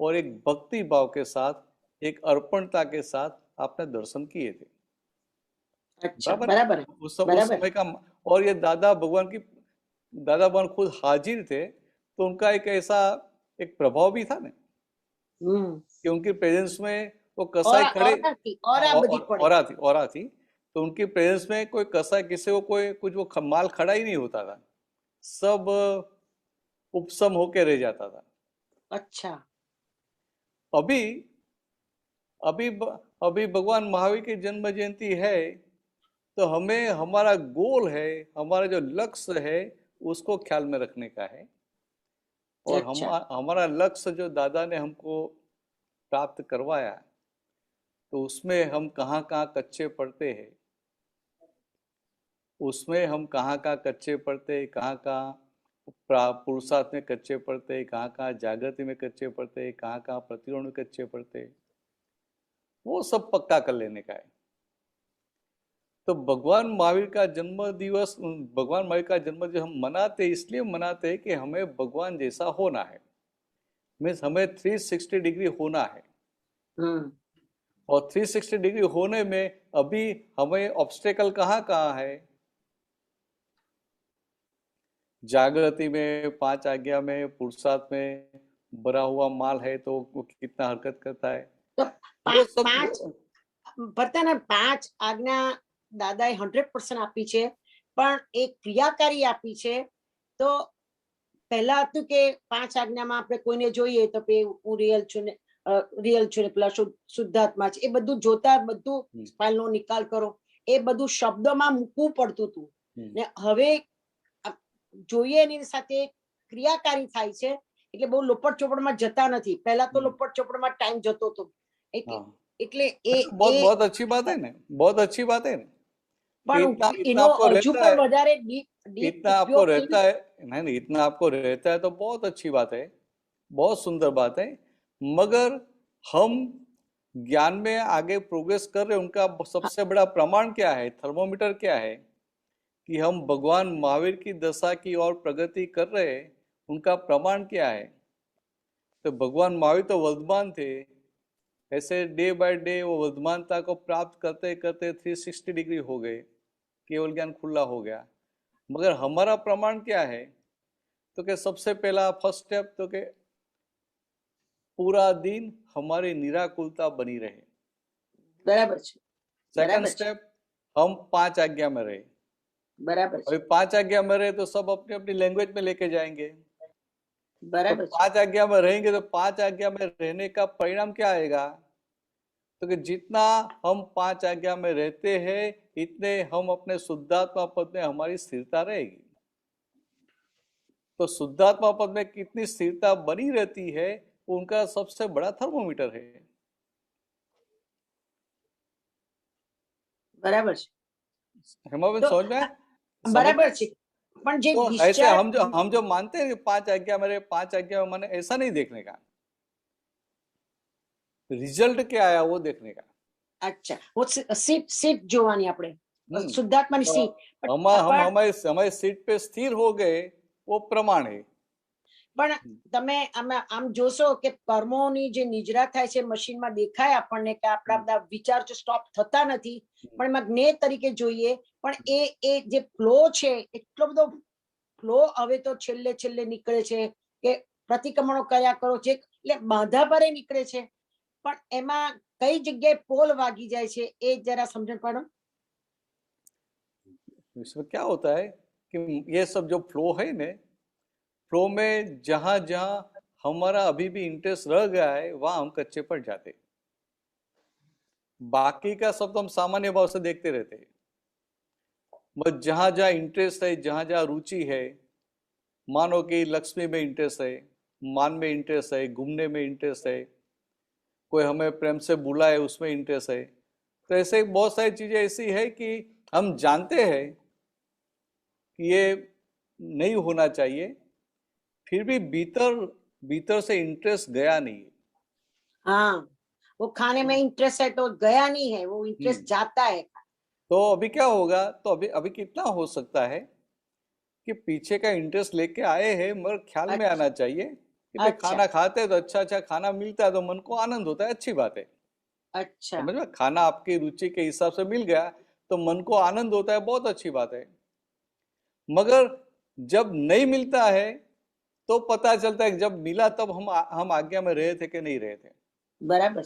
और एक भक्ति भाव के साथ, एक अर्पणता के साथ आपने दर्शन किए थे। अच्छा, बराबर है, उस समय का। और ये दादा भगवान खुद हाजिर थे, तो उनका एक ऐसा एक प्रभाव भी था ना कि उनकी प्रेजेंस में वो कसाई खड़े और थी, तो उनकी प्रेजेंस में कोई कसाई किसी को कोई कुछ वो माल खड़ा ही नहीं होता था, सब उपसम होके रह जाता था। अच्छा, अभी भगवान महावीर की जन्म जयंती है, तो हमें हमारा गोल है, हमारा जो लक्ष्य है उसको ख्याल में रखने का है। और हमारा लक्ष्य जो दादा ने हमको प्राप्त करवाया, तो उसमें हम कहाँ कहाँ कच्चे पड़ते हैं, उसमें हम कहाँ कहाँ कच्चे पड़ते, कहाँ कहाँ पुरुषार्थ में कच्चे पड़ते, कहाँ कहाँ जागृति में कच्चे पड़ते, कहाँ कहाँ प्रतिरोध में कच्चे पड़ते, वो सब पक्का कर लेने का है। तो भगवान महावीर का जन्म दिवस हम मनाते, इसलिए मनाते हैं कि हमें भगवान जैसा होना है, मीन्स हमें 360 डिग्री होना है। और 360 डिग्री होने में अभी हमें ऑब्स्टेकल कहाँ कहाँ है? जागृति में, 5 आज्ञा में, पुरुषार्थ में भरा हुआ माल है तो वो कितना हरकत करता है। तो 5 આજ્ઞા દાદાએ 100% આપી છે, પણ એક ક્રિયાકારી આપી છે। તો પહેલા હતું કે 5 આજ્ઞામાં આપણે કોઈને જોઈએ તો હું રિયલ છું ને પેલા શુદ્ધાત્મા છે, એ બધું જોતા બધું ફાઇલનો નિકાલ કરો, એ બધું શબ્દોમાં મૂકવું પડતું હતું ને હવે જોઈએ એની સાથે ક્રિયાકારી થાય છે, એટલે બહુ લોપટ ચોપડમાં જતા નથી। પહેલા તો લોપટ ચોપડમાં ટાઈમ જતો હતો, એટલે बहुत अच्छी बात है ना, बहुत अच्छी बात है ना। इतना आपको रहता है, नहीं इतना आपको रहता है तो बहुत अच्छी बात है, बहुत सुंदर बात है। मगर हम ज्ञान में आगे प्रोग्रेस कर रहे हैं, उनका सबसे बड़ा प्रमाण क्या है, थर्मोमीटर क्या है कि हम भगवान महावीर की दशा की ओर प्रगति कर रहे हैं, उनका प्रमाण क्या है? तो भगवान महावीर तो वर्धमान थे, ऐसे डे बाय डे वो वर्धमानता को प्राप्त करते करते 360 डिग्री हो गए, केवल ज्ञान खुला हो गया। मगर हमारा प्रमाण क्या है? तो कि सबसे पहला फर्स्ट स्टेप तो कि पूरा दिन हमारी निराकुलता बनी रहे, बराबर। सेकंड स्टेप हम 5 आज्ञा में रहे, बराबर। अभी 5 आज्ञा में रहे तो सब अपनी अपनी लैंग्वेज में लेके जाएंगे, बराबर। तो 5 आज्ञा में रहेंगे तो 5 आज्ञा में रहने का परिणाम क्या आएगा? तो कि जितना हम 5 आज्ञा में रहते हैं इतने हम अपने शुद्धात्मा पद में हमारी स्थिरता रहेगी। तो शुद्धात्मा पद में कितनी स्थिरता बनी रहती है उनका सबसे बड़ा थर्मोमीटर है। બરાબર છે हेमाबेन तो समझ में आया? બરાબર છે પણ જે तो ऐसे discharge हम जो मानते हैं कि 5 आज्ञा मेरे 5 आज्ञा में, मैंने ऐसा नहीं देखने का, रिजल्ट क्या आया वो देखने का। અચ્છા હું સીટ સીટ જોવાની આપણે શુદ્ધાત્માની तो સીટ हम हमारे सीट पे स्थिर हो गए वो प्रमाण है। પણ તમે આમ જોશો કે કર્મોની જે નિજરા થાય છે મશીનમાં દેખાય આપણને કે આપણા બધા વિચાર જો સ્ટોપ થતા નથી પણ એમાં જ્ઞેય તરીકે જોઈએ પણ એ જે ફ્લો છે એટલો બધો ફ્લો હવે તો છેલ્લે છેલ્લે નીકળે છે કે પ્રતિક્રમણો કર્યા કરો છે એટલે બાધા ભરે નીકળે છે પણ એમાં કઈ જગ્યાએ પોલ વાગી જાય છે એ જરા સમજણ પાડો। इसमें क्या होता है कि ये सब जो फ्लो है ना, फ्लो में जहां जहां हमारा अभी भी इंटरेस्ट रह गया है वहां हम कच्चे पड़ जाते, बाकी का सब तो हम सामान्य भाव से देखते रहते हैं। बस जहां जहां इंटरेस्ट है, जहां जहां रुचि है, मानो कि लक्ष्मी में इंटरेस्ट है, मान में इंटरेस्ट है, घूमने में इंटरेस्ट है, कोई हमें प्रेम से बुलाए उसमें इंटरेस्ट है, तो ऐसे बहुत सारी चीजें ऐसी है कि हम जानते हैं कि ये नहीं होना चाहिए, फिर भी भीतर से इंटरेस्ट गया नहीं है। हाँ वो खाने में इंटरेस्ट है तो गया नहीं है, वो इंटरेस्ट जाता है। तो अभी क्या होगा, तो अभी कितना हो सकता है कि पीछे का इंटरेस्ट लेके आए हैं मगर ख्याल में आना चाहिए कि भाई अच्छा। खाना खाते हैं तो अच्छा खाना मिलता है तो मन को आनंद होता है, अच्छी बात है। अच्छा समझ में, खाना आपकी रुचि के हिसाब से मिल गया तो मन को आनंद होता है, बहुत अच्छी बात है। मगर जब नहीं मिलता है तो पता चलता है कि जब मिला तब हम आज्ञा में रहे थे कि नहीं रहे थे। बराबर।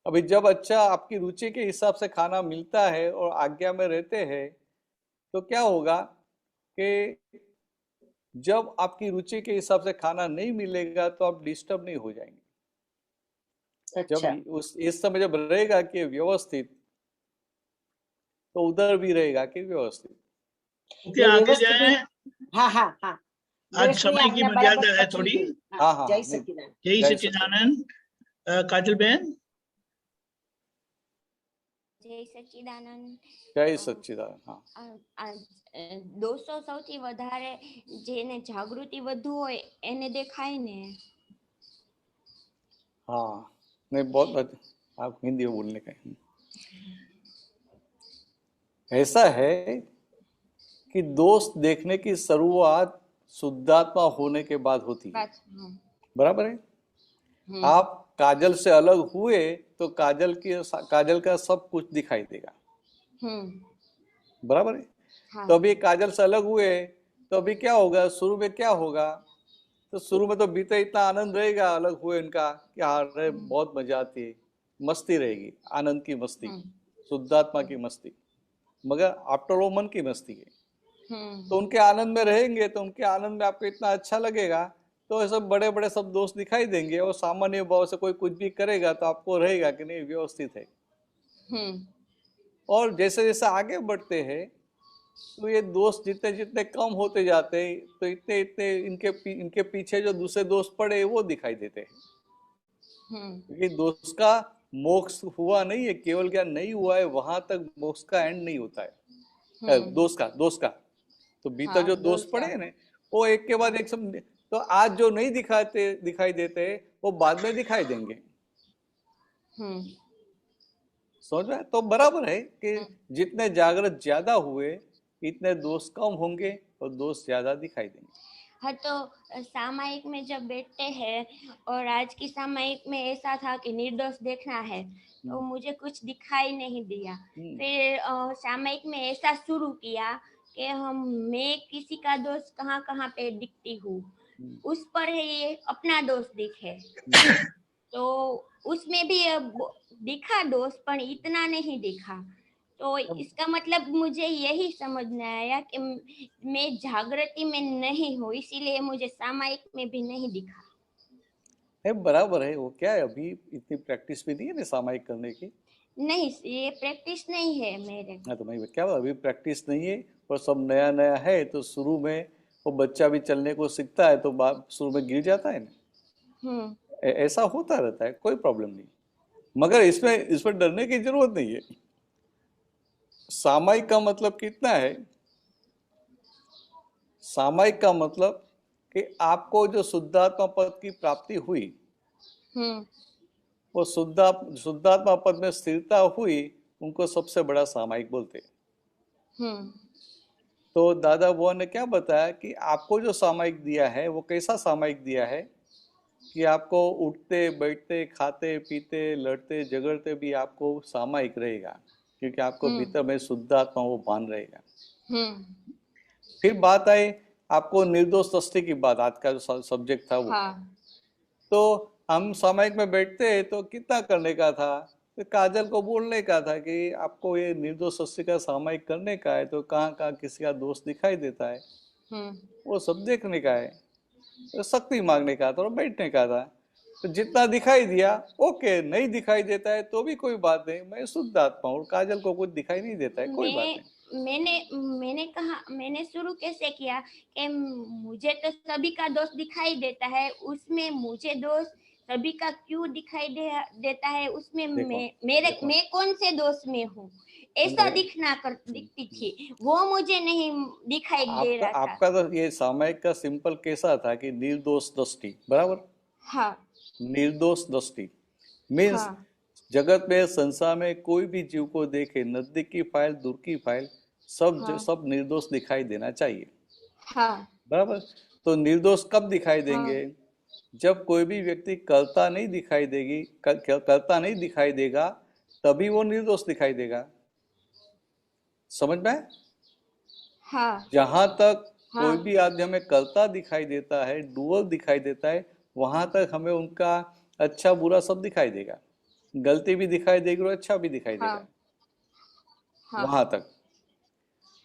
अभी जब अच्छा आपकी रुचि के हिसाब से खाना मिलता है और आज्ञा में रहते हैं तो क्या होगा कि जब आपकी रुचि के हिसाब से खाना नहीं मिलेगा तो आप डिस्टर्ब नहीं हो जाएंगे। अच्छा। जब इस समय जब रहेगा कि व्यवस्थित तो उधर भी रहेगा कि व्यवस्थित। आगे जाए। हाँ हाँ हाँ आज समय की मर्यादा है थोड़ी। हाँ हाँ जय सच्चिदानंद। जय सच्चिदानंद। काजल बहन। जय सच्चिदानंद। जय सच्चिदानंद। हाँ दोस्तों સૌથી વધારે જેને જાગૃતિ વધુ હોય એને દેખાય ને। हाँ नहीं बहुत आप हिंदी में बोलने का ऐसा है कि दोस्त देखने की शुरुआत शुद्धात्मा होने के बाद होती है। बराबर है। आप काजल से अलग हुए तो काजल का सब कुछ दिखाई देगा। बराबर है। हाँ। तो अभी काजल से अलग हुए तो अभी क्या होगा, शुरू में क्या होगा, तो शुरू में तो बीते इतना आनंद रहेगा अलग हुए इनका कि हाँ रे बहुत मजा आती है, मस्ती रहेगी, आनंद की मस्ती, शुद्धात्मा की मस्ती, मगर आफ्टर वो मन की मस्ती है। तो उनके आनंद में रहेंगे तो उनके आनंद में आपको इतना अच्छा लगेगा तो ये सब बड़े बड़े सब दोस्त दिखाई देंगे और सामान्य भाव से कोई कुछ भी करेगा तो आपको रहेगा कि नहीं व्यवस्थित है। और जैसे जैसे आगे बढ़ते हैं तो ये दोस्त जितने जितने कम होते जाते हैं तो इतने इतने इनके पीछे जो दूसरे दोस्त पड़े वो दिखाई देते हैं। क्योंकि दोस्त का मोक्ष हुआ नहीं है, केवल ज्ञान नहीं हुआ है, वहां तक मोक्ष का एंड नहीं होता है। दोस्त का तो भीतर जो दोस्त पड़े हैं ना वो एक के बाद एक सब, तो आज जो नहीं दिखाई देते वो बाद में दिखाई देंगे। समझ में? तो बराबर है कि जितने जागृत ज्यादा हुए इतने दोस्त कम होंगे और दोस्त ज्यादा दिखाई देंगे। हाँ तो सामायिक में जब बैठते हैं और आज की सामायिक में ऐसा था कि निर्दोष देखना है तो मुझे कुछ दिखाई नहीं दिया। फिर सामायिक में ऐसा शुरू किया कि मैं किसी का दोष कहाँ कहाँ पे दिखती हूँ, उस पर ये अपना दोष दिखे तो उसमें भी दिखा दोष पर इतना नहीं दिखा। तो इसका मतलब मुझे यही समझ में आया कि मैं जागृति में नहीं हूँ, इसीलिए मुझे सामायिक में भी नहीं दिखा। है, बराबर है। वो क्या है, अभी इतनी प्रैक्टिस भी नहीं है ना सामायिक करने की। नहीं, ये प्रैक्टिस नहीं है मेरे। हाँ, तो मैं क्या बोला, अभी प्रैक्टिस नहीं है और सब नया नया है, तो शुरू में वो बच्चा भी चलने को सीखता है तो शुरू में गिर जाता है ना, ऐसा होता रहता है, कोई प्रॉब्लम नहीं। मगर इसमें डरने की जरूरत नहीं है। सामायिक का मतलब कितना है? सामायिक का मतलब कि आपको जो शुद्धात्मा पद की प्राप्ति हुई, वो शुद्धात्मा पद में स्थिरता हुई, उनको सबसे बड़ा सामायिक बोलते हैं। तो दादा बुआ ने क्या बताया कि आपको जो सामायिक दिया है वो कैसा सामायिक दिया है कि आपको उठते बैठते खाते पीते लड़ते झगड़ते भी आपको सामायिक रहेगा, क्योंकि आपको भीतर में शुद्धात्मा वो बांध रहेगा। फिर बात आई आपको निर्दोष दृष्टि की बात, आज का जो सब्जेक्ट था वो। तो हम सामायिक में बैठते तो कितना करने का था, तो काजल को बोलने का था कि आपको ये निर्दोष दृष्टि का सामायिक करने का है, तो कहाँ कहाँ किसी का दोष दिखाई देता है वो सब देखने का है, तो शक्ति मांगने का था और बैठने का था। तो जितना दिखाई दिया ओके, नहीं दिखाई देता है तो भी कोई बात नहीं, मैं शुद्ध आत्मा हूँ, काजल को कुछ दिखाई नहीं देता है, कोई बात नहीं। मैंने शुरू कैसे किया कि मुझे तो सभी का दोष दिखाई देता है, उसमें मुझे दोष सभी का क्यों दिखाई देता है, उसमें मैं कौन से दोष में हूँ, ऐसा दिखती थी, वो मुझे नहीं दिखाई दे रहा था। आपका तो ये सामायिक का सिंपल कैसा था कि निर्दोष दृष्टि, बराबर। हाँ, निर्दोष दृष्टि मीन्स जगत में संसार में कोई भी जीव को देखे, नजदीक की फाइल दूर की फाइल सब निर्दोष दिखाई देना चाहिए। बराबर। तो निर्दोष कब दिखाई देंगे? जब कोई भी व्यक्ति करता नहीं दिखाई देगा तभी वो निर्दोष दिखाई देगा। समझ में? जहां तक कोई भी आदमी हमें करता दिखाई देता है, डुअल दिखाई देता है, वहां तक हमें उनका अच्छा बुरा सब दिखाई देगा, गलती भी दिखाई देगी और अच्छा भी दिखाई देगा। वहां तक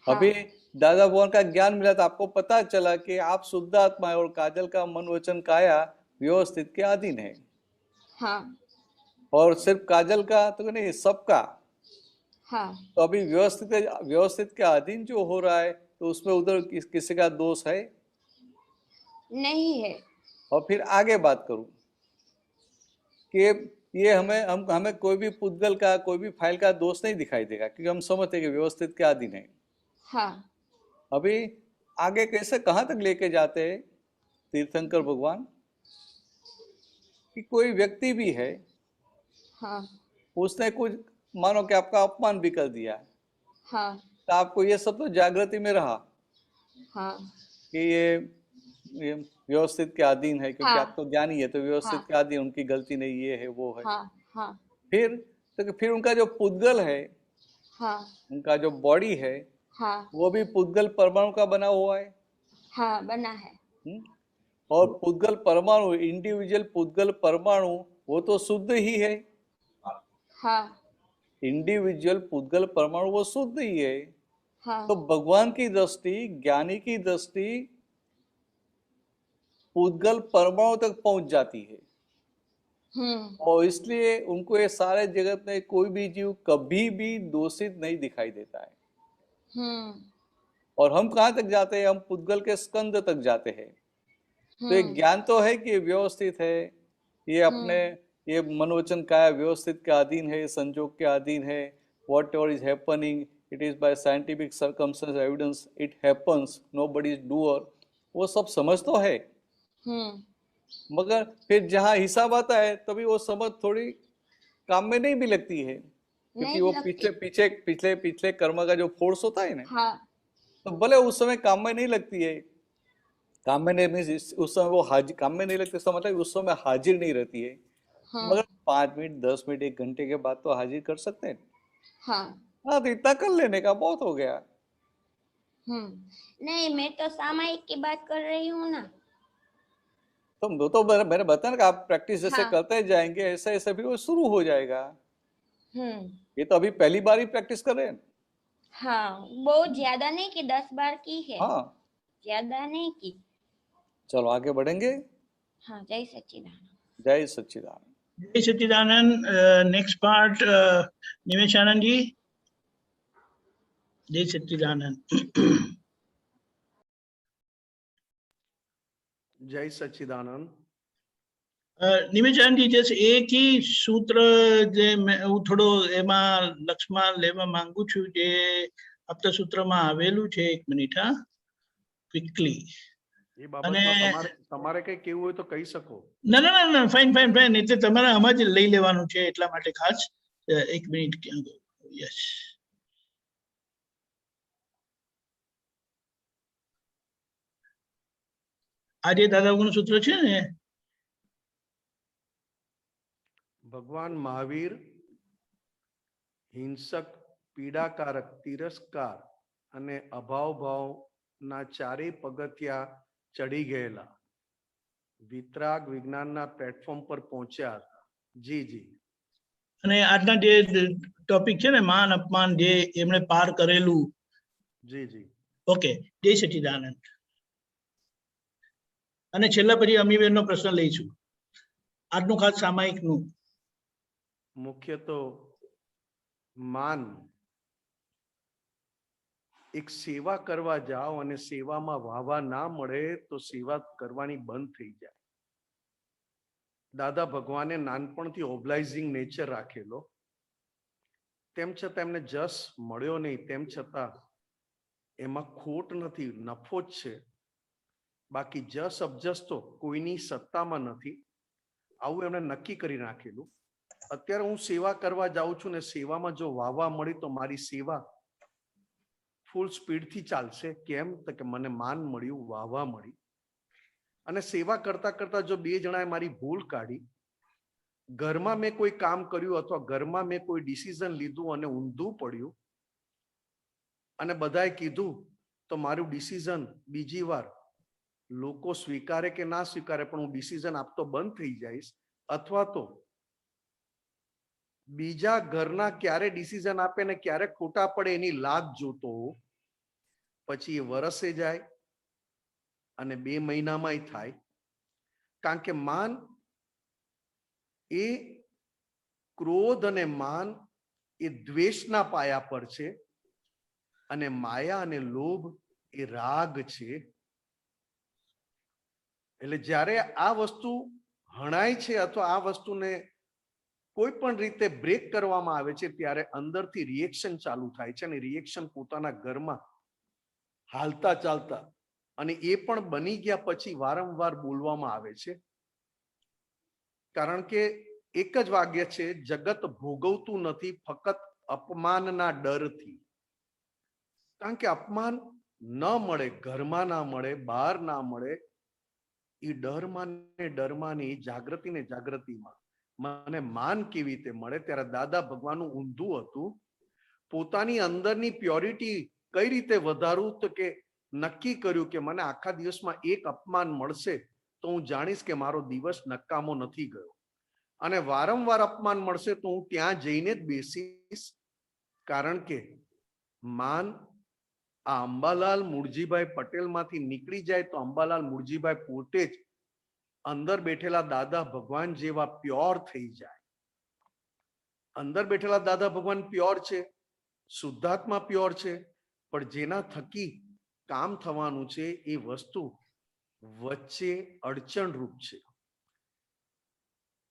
अभी दादा भगवान का ज्ञान मिला तो आपको पता चला कि आप शुद्ध आत्मा है और काजल का मन वचन काया व्यवस्थित के अधीन है। और सिर्फ काजल का तो नहीं, सबका। तो अभी व्यवस्थित के अधीन जो हो रहा है तो उसमें उधर किसी का दोष है नहीं है। और फिर आगे बात करूं कि ये हमें कोई भी पुद्गल का कोई भी फाइल का दोष नहीं दिखाई देगा, क्योंकि हम समझते हैं कि व्यवस्थित के अधीन है। अभी आगे कैसे कहां तक लेके जाते हैं तीर्थंकर भगवान कि कोई व्यक्ति भी है, उसने कुछ मानो कि आपका अपमान भी कर दिया, तो आपको ये सब तो जागृति में रहा कि ये व्यवस्थित के अधीन है, क्योंकि आप तो ज्ञानी है तो व्यवस्थित के अधीन, उनकी गलती नहीं, ये है वो है। फिर उनका जो पुद्गल है, उनका जो बॉडी है, वो भी पुद्गल परमाणु का बना हुआ है। बना है। और पुद्गल परमाणु, इंडिविजुअल पुद्गल परमाणु वो तो शुद्ध ही है। इंडिविजुअल पुद्गल परमाणु वो शुद्ध ही है। तो भगवान की दृष्टि, ज्ञानी की दृष्टि पुद्गल परमाणु तक पहुंच जाती है। और इसलिए उनको ये सारे जगत में कोई भी जीव कभी भी दोषित नहीं दिखाई देता है। और हम कहाँ तक जाते हैं? हम पुद्गल के स्कंद तक जाते हैं। तो एक ज्ञान तो है कि व्यवस्थित है, ये अपने ये मनोवचन काया व्यवस्थित के अधीन है, संजोग के अधीन है। What ever is happening it is by scientific circumstance evidence it happens, nobody is doer, वो सब समझ तो है। मगर फिर जहाँ हिसाब आता है तभी वो समझ थोड़ी काम में नहीं भी लगती है, क्योंकि वो पिछले कर्म का जो फोर्स होता है ना, तो भले उस समय काम में नहीं लगती है। काम में नहीं, उस समय वो हाजिर काम में नहीं लगती, इसका मतलब उस समय हाजिर नहीं रहती है। मगर 5 मिनट 10 मिनट 1 घंटे के बाद तो हाजिर कर सकते हैं। तो इतना कर लेने का बहुत हो गया। नहीं, मैं तो सामायिक की बात कर रही हूँ ना। तो मैंने बताया ना, आप प्रैक्टिस जैसे करते जाएंगे ऐसे ऐसे फिर वो शुरू हो जाएगा। ये तो अभी पहली बार ही प्रैक्टिस कर रहे हैं। बहुत ज्यादा नहीं कि 10 बार की है। ज्यादा नहीं की। चलो आगे बढ़ेंगे। जय सच्चिदानंद। जय सच्चिदानंद। जय सच्चिदानंद। नेक्स्ट पार्ट निमेशानंद जी। जय सच्चिदानंद। जय सच्चिदानंद। નિમેશાનંદજી જસ્ટ એક ही सूत्र જે હું થોડો એમાં લક્ષમાં લેવા માંગુ છું જે આપતા સૂત્રમાં આવેલું છે. 1 મિનિટ હા, ક્વિકલી. એ બાબતમાં તમારે કઈ કેવું હોય તો કહી શકો. ના ના ના ના, ફાઇન ફાઇન ફાઇન. એટલે તમારે આમાં જ લઈ લેવાનું છે એટલા માટે ખાસ 1 મિનિટ. યસ, આ જે દાદાનું સૂત્ર છે ને, ભગવાન મહાવીર હિંસક, પીડાકારક, તિરસ્કાર અને અભાવ ભાવના ચારેય પગથિયા ચડી ગયેલા વિતરાગ વિજ્ઞાનના પ્લેટફોર્મ પર પહોંચ્યા હતા. જી જી. અને આજના જે ટોપિક છે ને, માન અપમાન, જે એમણે પાર કરેલું. જી જી. ઓકે, જય સચ્ચિદાનંદ. અને છેલ્લા પછી અમીબેનનો પ્રશ્ન લઈશું, આજનું ખાસ સામાયિકનું. મુખ્ય તો માન, એક સેવા કરવા જાઓ અને સેવામાં વાહવા ના મળે તો સેવા કરવાની બંધ થઈ જાય. દાદા ભગવાને નાનપણથી ઓબ્લાઇઝિંગ નેચર રાખેલો, તેમ છતાં એમને જસ મળ્યો નહીં, તેમ છતાં એમાં ખોટ નથી, નફો જ છે. બાકી જસ અબજસ તો કોઈની સત્તામાં નથી, આવું એમણે નક્કી કરી નાખેલું. અત્યારે હું સેવા કરવા જાઉં છું ને સેવામાં જો વાહવા મળી તો મારી સેવા ફૂલ સ્પીડથી ચાલશે. કેમ? તો કે મને માન મળ્યું, વાહવા મળી. અને સેવા કરતા કરતા જો 2 જણાએ મારી ભૂલ કાઢી, ઘરમાં મેં કોઈ કામ કર્યું અથવા ઘરમાં મેં કોઈ ડિસિઝન લીધું અને ઊંધું પડ્યું અને બધાએ કીધું તો મારું ડિસિઝન બીજી વાર લોકો સ્વીકારે કે ના સ્વીકારે પણ હું ડિસિઝન આપતો બંધ થઈ જઈશ. અથવા તો બીજા ઘરના ક્યારે ડિસિઝન આપે ને ક્યારે ખોટા પડે એની લાગ જોતો, પછી એ વરસે જાય અને 2 મહિનામાં થાય. કારણ કે માન એ ક્રોધ અને માન એ દ્વેષના પાયા પર છે અને માયા અને લોભ એ રાગ છે. એટલે જ્યારે આ વસ્તુ હણાય છે અથવા આ વસ્તુને કોઈ પણ રીતે બ્રેક કરવામાં આવે છે ત્યારે અંદરથી રિએક્શન ચાલુ થાય છે અને રિએક્શન પોતાના ઘરમાં હાલતા ચાલતા અને એ પણ બની ગયા પછી વારંવાર બોલવામાં આવે છે. કારણ કે એક જ વાક્ય છે, જગત ભોગવતું નથી ફક્ત અપમાનના ડરથી. કારણ કે અપમાન ન મળે, ઘરમાં ના મળે, બહાર ના મળે, એ ડરમાં ને ડરમાં ને જાગૃતિ ને જાગૃતિમાં મને માન કેવી રીતે મળે. ત્યારે દાદા ભગવાનનું ઊંધું હતું. પોતાની અંદરની પ્યોરિટી કઈ રીતે વધારું, તો કે નક્કી કર્યું કે મને આખા દિવસમાં 1 અપમાન મળશે તો હું જાણીશ કે મારો દિવસ નકામો નથી ગયો, અને વારંવાર અપમાન મળશે તો હું ત્યાં જઈને જ બેસીશ. કારણ કે માન આ અંબાલાલ મુરજીભાઈ પટેલ માંથી નીકળી જાય તો અંબાલાલ મુરજીભાઈ પોતે જ અંદર બેઠેલા દાદા ભગવાન જેવા પ્યોર થઈ જાય. અંદર બેઠેલા દાદા ભગવાન પ્યોર છે, શુદ્ધાત્મા પ્યોર છે, પણ જેના થકી કામ થવાનું છે એ વસ્તુ વચ્ચે અડચણરૂપ છે.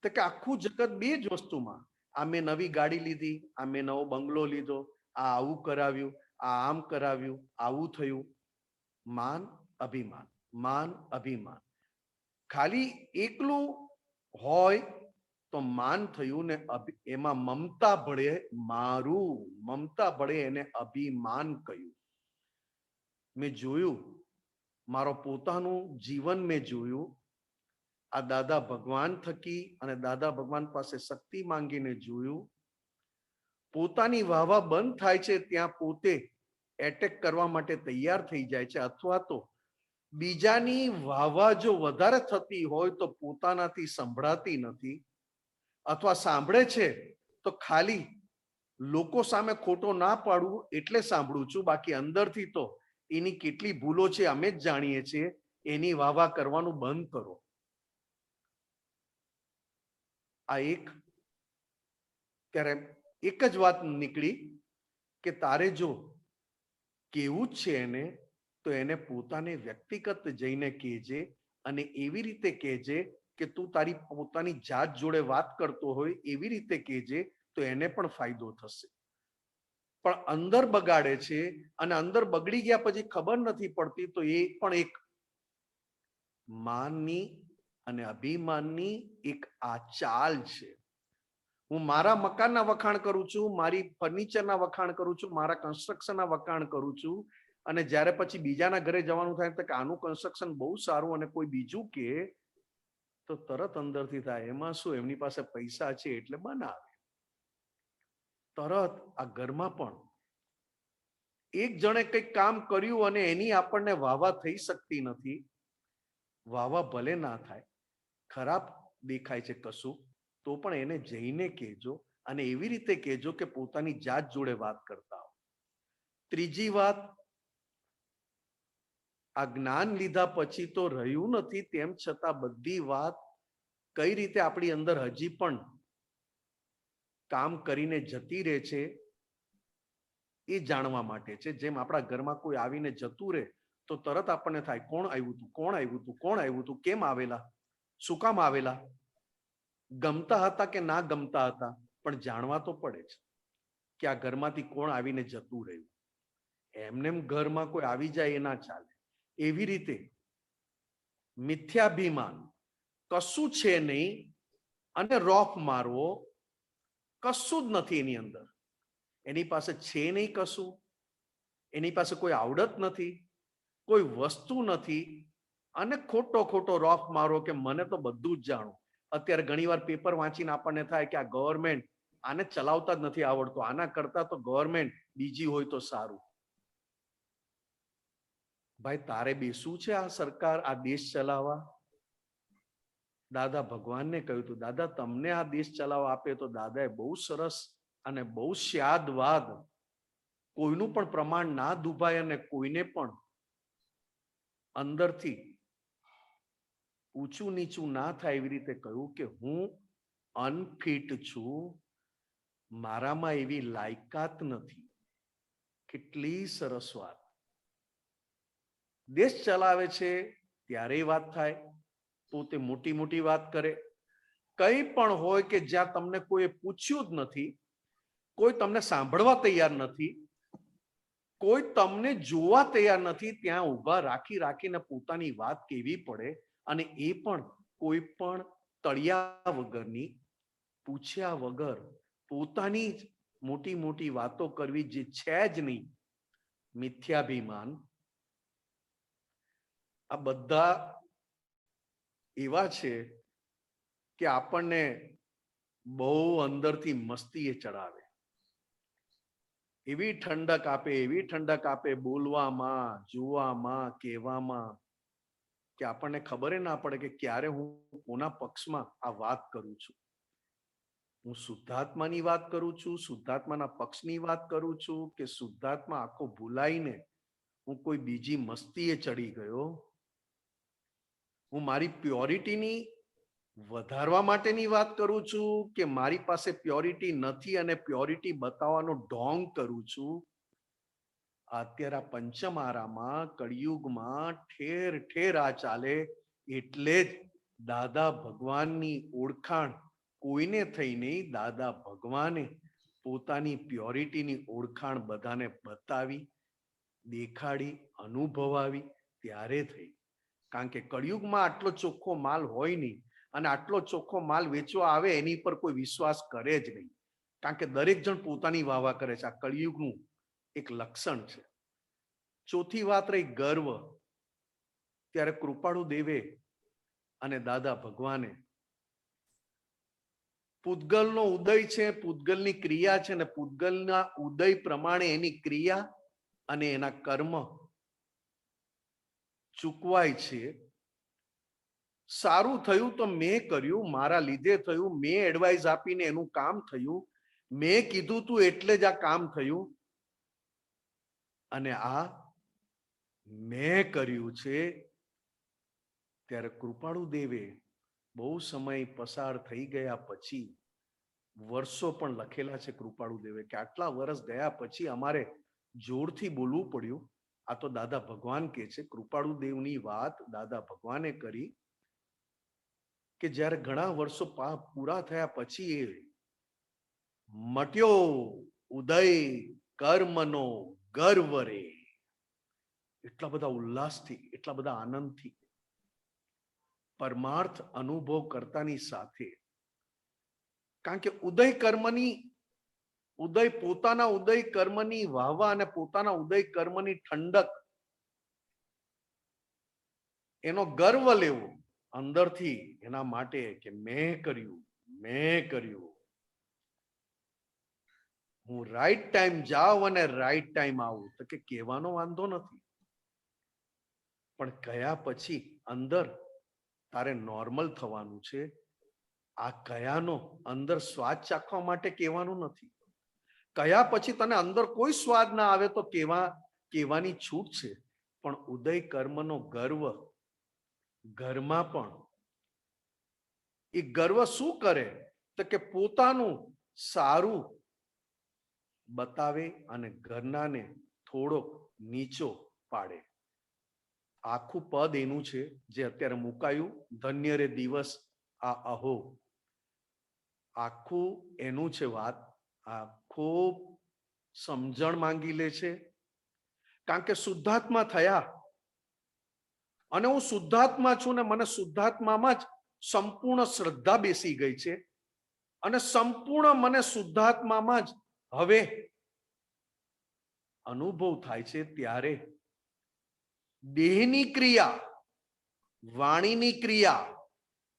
તો કે આખું જગત 2 જ વસ્તુમાં, આ મેં નવી ગાડી લીધી, આ મેં નવો બંગલો લીધો, આ આવું કરાવ્યું, આ આમ કરાવ્યું, આવું થયું. માન અભિમાન, માન અભિમાન. ખાલી એકલું હોય તો માન થયું ને એમાં મમતા ભળે, મારું મમતા ભળે એને અભિમાન કહ્યું. મેં જોયું, મારો પોતાનું જીવન મેં જોયું. આ દાદા ભગવાન થકી અને દાદા ભગવાન પાસે શક્તિ માંગીને જોયું. પોતાની વાહવા બંધ થાય છે ત્યાં પોતે એટેક કરવા માટે તૈયાર થઈ જાય છે, અથવા તો બીજાની વાહવા જો વધારે થતી હોય તો પોતાનાથી સંભળાતી નથી, અથવા સાંભળે છે તો ખાલી લોકો સામે ખોટો ના પાડવું એટલે સાંભળું છું, બાકી અંદરથી તો એની કેટલી ભૂલો છે અમે જ જાણીએ છીએ. એની વાહવા કરવાનું બંધ કરો. આ એક ત્યારે એક જ વાત નીકળી કે તારે જો કેવું જ છે એને તો એને પોતાને વ્યક્તિગત જઈને કહેજે અને એવી રીતે કહેજે કે તું તારી પોતાની જાત જોડે વાત કરતો હોય એવી રીતે કહેજે તો એને પણ ફાયદો થશે. પણ અંદર બગાડે છે અને અંદર બગડી ગયા પછી ખબર નથી પડતી તો એ પણ એક માનની અને અભિમાનની એક આ ચાલ છે. હું મારા મકાનના વખાણ કરું છું, મારી ફર્નિચરના વખાણ કરું છું, મારા કન્સ્ટ્રક્શનના વખાણ કરું છું અને જ્યારે પછી બીજાના ઘરે જવાનું થાય તો કે આનું કન્સ્ટ્રક્શન બહુ સારું અને કોઈ બીજું કે તો તરત અંદરથી થાય એમાં શું એમની પાસે પૈસા છે એટલે બનાવે. તરત આ ઘરમાં પણ એક જણે કંઈક કામ કર્યું અને એની આપણને વાહવા થઈ શકતી નથી. વાહવા ભલે ના થાય, ખરાબ દેખાય છે કશું તો પણ એને જઈને કહેજો અને એવી રીતે કહેજો કે પોતાની જાત જોડે વાત કરતા હો. ત્રીજી વાત, આ જ્ઞાન લીધા પછી તો રહ્યું નથી તેમ છતાં બધી વાત કઈ રીતે આપણી અંદર હજી પણ કામ કરીને જતી રહે છે એ જાણવા માટે છે. જેમ આપણા ઘરમાં કોઈ આવીને જતું રહે તો તરત આપણને થાય કોણ આવ્યું હતું, કોણ આવ્યું હતું, કોણ આવ્યું હતું, કેમ આવેલા, શું કામ આવેલા, ગમતા હતા કે ના ગમતા હતા, પણ જાણવા તો પડે છે કે આ ઘરમાંથી કોણ આવીને જતું રહ્યું. એમનેમ ઘરમાં કોઈ આવી જાય એ ના ચાલે. એવી રીતે મિથ્યાભિમાન કશું છે નહીં અને રોફ મારવો કશું જ નથી એની અંદર. એની પાસે છે નહીં કશું, એની પાસે કોઈ આવડત નથી, કોઈ વસ્તુ નથી અને ખોટો રોફ મારો કે મને તો બધું જ જાણું. અત્યારે ઘણીવાર પેપર વાંચીને આપણને થાય કે આ ગવર્મેન્ટ આને ચલાવતા જ નથી આવડતું, આના કરતા તો ગવર્મેન્ટ બીજી હોય તો સારું. ભાઈ તારે બેસવું છે આ સરકાર, આ દેશ ચલાવવા? દાદા ભગવાનને કહ્યું હતું દાદા તમને આ દેશ ચલાવવા આપે તો દાદાએ બહુ સરસ અને બહુ સ્યાદવાદ કોઈનું પણ પ્રમાણ ના દુભાય અને કોઈને પણ અંદરથી ઊંચું નીચું ના થાય એવી રીતે કહ્યું કે હું અનફિટ છું, મારામાં એવી લાયકાત નથી. કેટલી સરસ વાત. દેશ ચલાવે છે ત્યારે વાત થાય, પોતે મોટી મોટી વાત કરે. કઈ પણ હોય કે જ્યાં તમને કોઈ પૂછ્યું જ નથી, કોઈ તમને સાંભળવા તૈયાર નથી, કોઈ તમને જોવા તૈયાર નથી, ત્યાં ઊભા રાખીને પોતાની વાત કેવી પડે અને એ પણ કોઈ પણ તળિયા વગરની, પૂછ્યા વગર પોતાની જ મોટી મોટી વાતો કરવી જે છે જ નહીં. મિથ્યાભિમાન. આ બધા એવા છે કે આપણને બહુ અંદરથી મસ્તીએ ચડાવે, એવી ઠંડક આપે, એવી ઠંડક આપે બોલવામાં, જોવામાં, કહેવામાં કે આપણને ખબર ના પડે કે ક્યારે હું કોના પક્ષમાં આ વાત કરું છું. હું શુદ્ધાત્માની વાત કરું છું, શુદ્ધાત્માના પક્ષની વાત કરું છું કે શુદ્ધાત્મા આખો ભૂલાઈને હું કોઈ બીજી મસ્તીએ ચડી ગયો. હું મારી પ્યોરિટીની વધારવા માટેની વાત કરું છું કે મારી પાસે પ્યોરિટી નથી અને પ્યોરિટી બતાવવાનો ઢોંગ કરું છું. અત્યારે આ પંચમારામાં કળિયુગમાં ઠેર ઠેર આ ચાલે. એટલે જ દાદા ભગવાનની ઓળખાણ કોઈને થઈ નહીં, દાદા ભગવાને પોતાની પ્યોરિટીની ઓળખાણ બધાને બતાવી, દેખાડી, અનુભવાવી ત્યારે થઈ. કારણ કે કળિયુગમાં આટલો ચોખ્ખો માલ હોય નહીં અને આટલો ચોખ્ખો માલ વેચવા આવે એની પર કોઈ વિશ્વાસ કરે જ નહીં. કારણ કે દરેક જણ પોતાની વાહવા કરે છે. આ કળિયુગનું એક લક્ષણ છે. ચોથી વાત રહી ગર્વ. ત્યારે કૃપાળુ દેવે અને દાદા ભગવાને પૂતગલનો ઉદય છે, પૂતગલની ક્રિયા છે અને પૂતગલના ઉદય પ્રમાણે એની ક્રિયા અને એના કર્મ ચૂકવાય છે. સારું થયું તો મેં કર્યું, મારા લીધે થયું, મેં એડવાઇસ આપીને એનું કામ થયું, મેં કીધું તું એટલે જ આ કામ થયું અને આ મેં કર્યું છે. ત્યારે કૃપાળુ દેવે બહુ સમય પસાર થઈ ગયા પછી, વર્ષો પણ લખેલા છે કૃપાળુ દેવે કે આટલા વર્ષ ગયા પછી અમારે જોરથી બોલવું પડ્યું. આ તો દાદા ભગવાન કે છે, કૃપાળુ દેવની વાત દાદા ભગવાને કરી કે જ્યારે ઘણા વર્ષો પૂરા થયા પછી એ મટ્યો ઉદય કર્મનો ગર્વ રે. એટલા બધા ઉલ્લાસથી, એટલા બધા આનંદથી પરમાર્થ અનુભવ કરતાની સાથે, કારણ કે પોતાના ઉદય કર્મની વાહવા અને પોતાના ઉદય કર્મની ઠંડક, એનો ગર્વ લેવો અંદરથી એના માટે કે મેં કર્યું, હું રાઈટ ટાઈમ જાઉં અને રાઈટ ટાઈમ આવું, તો કે કહેવાનો વાંધો નથી, પણ કયા પછી અંદર તારે નોર્મલ થવાનું છે. આ કયાનો અંદર સ્વાદ ચાખવા માટે કહેવાનું નથી. કયા પછી તને અંદર કોઈ સ્વાદ ના આવે તો કહેવાની છૂટ છે. પણ ઉદય કર્મનો ગર્વ, ઘરમાં પણ એ ગર્વ શું કરે તો કે પોતાનું સારું બતાવે અને ઘરનાને થોડોક નીચો પાડે. આખું પદ એનું છે જે અત્યારે મુકાયું, ધન્ય રે દિવસ આ અહો. આખું એનું છે વાત. આ ખૂબ સમજણ માંગી લે છે, કારણ કે શુદ્ધાત્મા થયા અને હું શુદ્ધાત્મા છું ને મને શુદ્ધાત્મામાં જ સંપૂર્ણ શ્રદ્ધા બેસી ગઈ છે અને સંપૂર્ણ મને શુદ્ધાત્મામાં જ હવે અનુભવ થાય છે. ત્યારે દેહની ક્રિયા, વાણીની ક્રિયા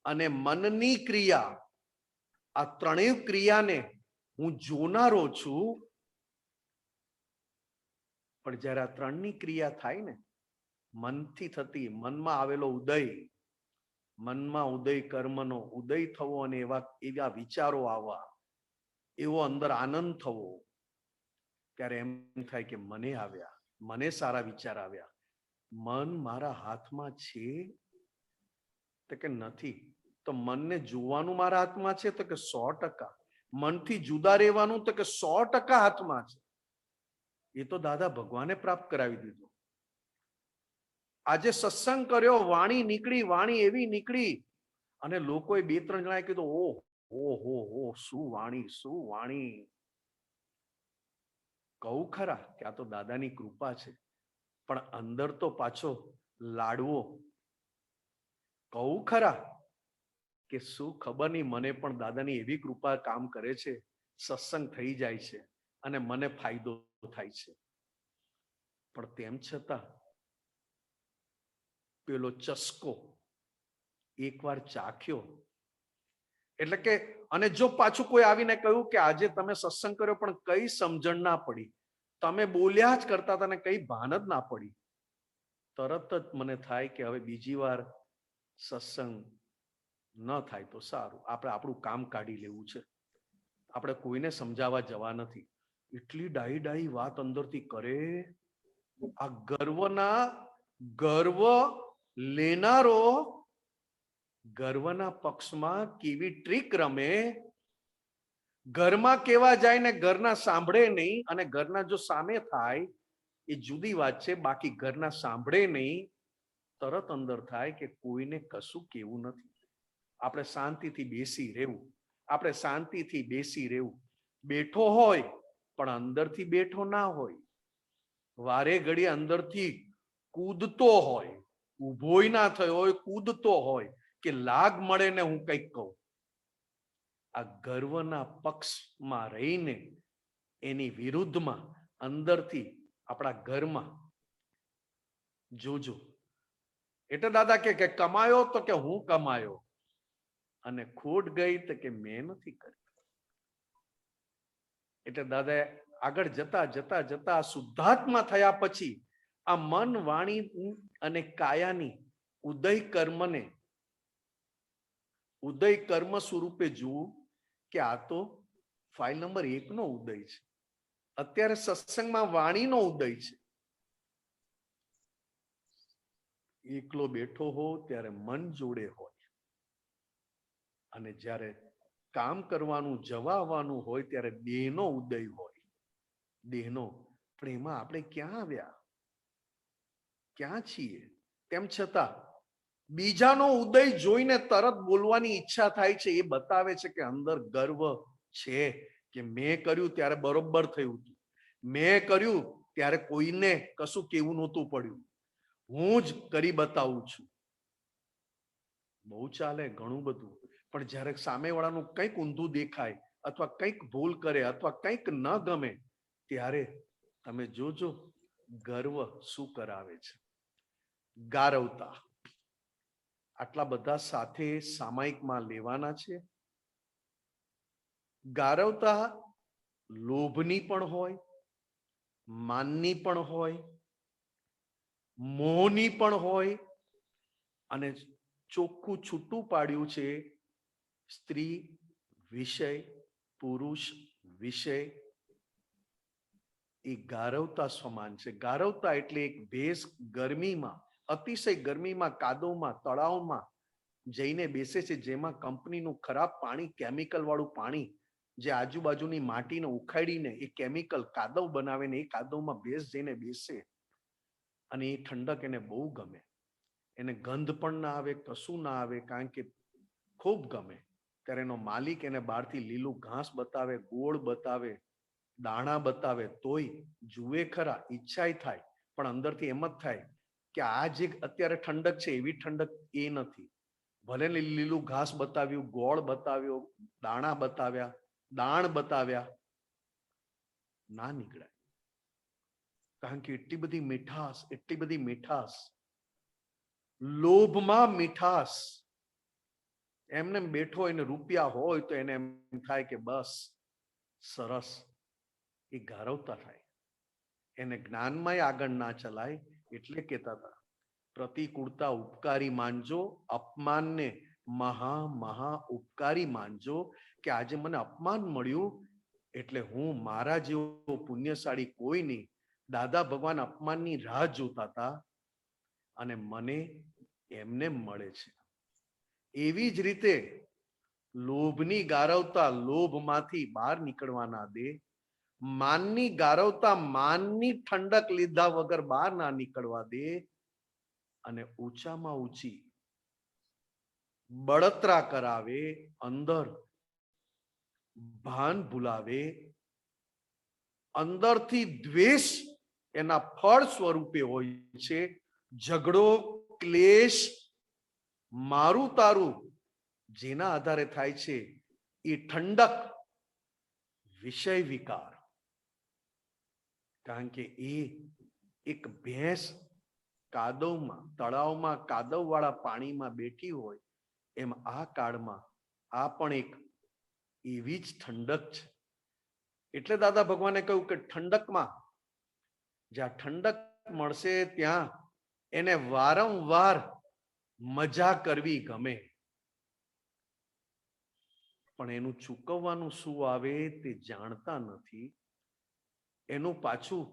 અને મનની ક્રિયા, આ ત્રણેય ક્રિયાને હું જોનારો છું. પણ જયારે આ ત્રણની ક્રિયા થાય ને મનથી થતી, મનમાં આવેલો ઉદય, મનમાં ઉદય કર્મનો ઉદય થવો અને એવા વિચારો આવવા, એવો અંદર આનંદ થવો, ત્યારે એમ થાય કે મને આવ્યા, મને સારા વિચાર આવ્યા. મન મારા હાથમાં છે તો કે નથી. તો મનને જોવાનું મારા હાથમાં છે તો કે 100%. મનથી જુદા રહેવાનું તો કે 100% હાથમાં છે. એ તો દાદા ભગવાને પ્રાપ્ત કરાવી દીધું. આજે સત્સંગ કર્યો, વાણી નીકળી, વાણી એવી નીકળી અને લોકોએ 2-3 જણાએ કીધું ઓહો શું વાણી, શું વાણી. કહું ખરા કે આ તો દાદાની કૃપા છે, પણ અંદર તો પાછો લાડવો. કહું ખરા કે શું ખબર નહીં, મને પણ દાદાની એવી કૃપા કામ કરે છે, સત્સંગ થઈ જાય છે અને મને ફાયદો થાય છે. પણ તેમ છતાં પેલો ચસ્કો એકવાર ચાખ્યો એટલે કે, અને જો પાછું કોઈ આવીને કહ્યું કે આજે તમે સત્સંગ કર્યો પણ કઈ સમજણ ના પડી, તમે બોલ્યા જ કરતા હતા ને કઈ ભાન જ ના પડી, તરત જ મને થાય કે હવે બીજી વાર સત્સંગ ન થાય તો સારું. આપણે આપણું કામ કાઢી લેવું છે, આપણે કોઈને સમજાવવા જવા નથી. એટલી ડાહી વાત અંદરથી કરે. આ ગર્વ લેનારો ગર્વના પક્ષમાં કેવી ટ્રીક રમે. ઘરમાં કેવા જાય ને ઘરના સાંભળે નહીં, અને ઘરના જો સામે થાય એ જુદી વાત છે, બાકી ઘરના સાંભળે નહીં. તરત અંદર થાય કે કોઈને કશું કેવું નથી, આપણે શાંતિથી બેસી રહેવું, આપણે શાંતિથી બેસી રહેવું. બેઠો હોય પણ અંદરથી બેઠો ના હોય, વારે ઘડી અંદરથી કૂદતો હોય, ઊભોય ના થયો હોય, કૂદતો હોય કે લાગ મળે ને હું કંઈક કહું. આ ગર્વના પક્ષમાં રહીને એની વિરુદ્ધમાં અંદરથી આપણા ઘરમાં જોજો. એટલે દાદા કે કમાયો તો કે હું કમાયો, અને ખોટ ગઈ તો કે મેં નથી કરી. એટલે દાદા આગળ જતા જતા જતા શુદ્ધાત્મા થયા પછી આ મન, વાણી અને કાયાની ઉદય કર્મને ઉદય કર્મ સ્વરૂપે જોવું કે આ તો ફાઇલ નંબર 1 નો ઉદય છે. અત્યારે સત્સંગમાં વાણીનો ઉદય છે. એકલો બેઠો હો ત્યારે મન જોડે હોય, અને જ્યારે કામ કરવાનું જવા આવવાનું હોય ત્યારે દેહનો ઉદય હોય, દેહનો. પણ એમાં આપણે ક્યાં આવ્યા, ક્યાં છીએ? તેમ છતાં બીજાનો ઉદય જોઈને તરત બોલવાની ઈચ્છા થાય છે. એ બતાવે છે કે અંદર ગર્વ છે કે મેં કર્યું ત્યારે બરોબર થયું હતું, મેં કર્યું ત્યારે કોઈને કશું કેવું નહોતું પડ્યું, હું જ કરી બતાવું છું. બહુ ચાલે, ઘણું બધું. પણ જ્યારે સામેવાળાનું કંઈક ઊંધું દેખાય અથવા કંઈક ભૂલ કરે અથવા કંઈક ન ગમે ત્યારે તમે જોજો ગર્વ શું કરાવે છે. ગારવતા. આટલા બધા સાથે સામાયિકમાં લેવાના છે. ગારવતા લોભની પણ હોય, માનની પણ હોય, મોહની પણ હોય, અને ચોખ્ખું છૂટું પાડ્યું છે સ્ત્રી વિષય, પુરુષ વિષય. એ ગારવતા સમાન છે. ગારવતા એટલે એક ભેંસ ગરમીમાં, અતિશય ગરમીમાં, કાદવમાં, તળાવમાં જઈને બેસે છે, જેમાં કંપનીનું ખરાબ પાણી, કેમિકલ વાળું પાણી, જે આજુબાજુની માટીને ઉખાડીને એ કેમિકલ કાદવ બનાવે ને એ કાદવમાં ભેંસ જઈને બેસે, અને એ ઠંડક એને બહુ ગમે. એને ગંધ પણ ના આવે, કશું ના આવે, કારણ કે ખૂબ ગમે. ત્યારે એનો માલિક એને બહારથી લીલું ઘાસ બતાવે, ગોળ બતાવે, દાણા બતાવે, તોય જુએ ખરા, ઈચ્છાય થાય, પણ અંદરથી એમ જ થાય કે આ જે અત્યારે ઠંડક છે એવી ઠંડક એ નથી. ભલે લીલું ઘાસ બતાવ્યું, ગોળ બતાવ્યો, દાણા બતાવ્યા, દાણ બતાવ્યા, ના નીકળાય. કારણ કે એટલી બધી મીઠાશ, એટલી બધી મીઠાશ, લોભમાં મીઠાશ. એમને બેઠો એને રૂપિયા હોય તો એને એમ થાય કે બસ સરસ. એ ગારવતા થાય. એને જ્ઞાનમાંય આગળ ના ચલાય. એટલે કહેતા હતા પ્રતિકૂળતા ઉપકારી માનજો, અપમાનને મહા મહા ઉપકારી માનજો. કે આજે મને અપમાન મળ્યું એટલે હું મારા જેવો પુણ્યશાળી કોઈ નહીં. દાદા ભગવાન અપમાનની રાહ જોતા હતા અને મને એમને મળે છે. એવી જ રીતે લોભની ગારવતા લોભમાંથી બહાર નીકળવા ના દે. માનની ગારવતા માનની ઠંડક લીધા વગર બહાર ના નીકળવા દે. અને ઊંચામાં ઊંચી બળતરા કરાવે, અંદર ભાન ભૂલાવે, અંદરથી દ્વેષ એના ફળ સ્વરૂપે હોય છે. ઝઘડો, ક્લેશ, મારું તારું જેના આધારે થાય છે એ ઠંડક વિષય વિકાર. કારણ કે એ એક ભેંસ કાદવમાં, તળાવમાં કાદવવાળા પાણીમાં બેઠી હોય એમ આ કાળમાં આ પણ એક એવી જ ઠંડક છે. એટલે દાદા ભગવાને કહ્યું કે ઠંડકમાં, જ્યાં ઠંડક મળશે ત્યાં એને વારંવાર મજા કરવી ગમે. પણ એનું ચૂકવવાનું શું આવે તે જાણતા નથી. એનું પાછું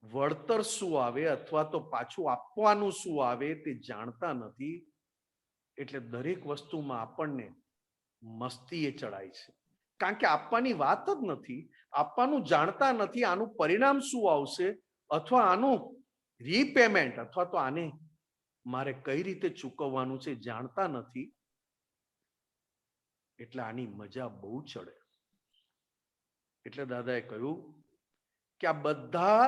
વળતર શું આવે અથવા તો પાછું આપવાનું શું આવે તે જાણતા નથી. એટલે દરેક વસ્તુમાં આપણને મસ્તી એ ચડાય છે. કારણ કે આપવાની વાત જ નથી, આપવાનું જાણતા નથી. આનું પરિણામ શું આવશે અથવા આનું રીપેમેન્ટ અથવા તો આને મારે કઈ રીતે ચૂકવવાનું છે જાણતા નથી. એટલે આની મજા બહુ ચડે. એટલે દાદાએ કહ્યું કે આ બધા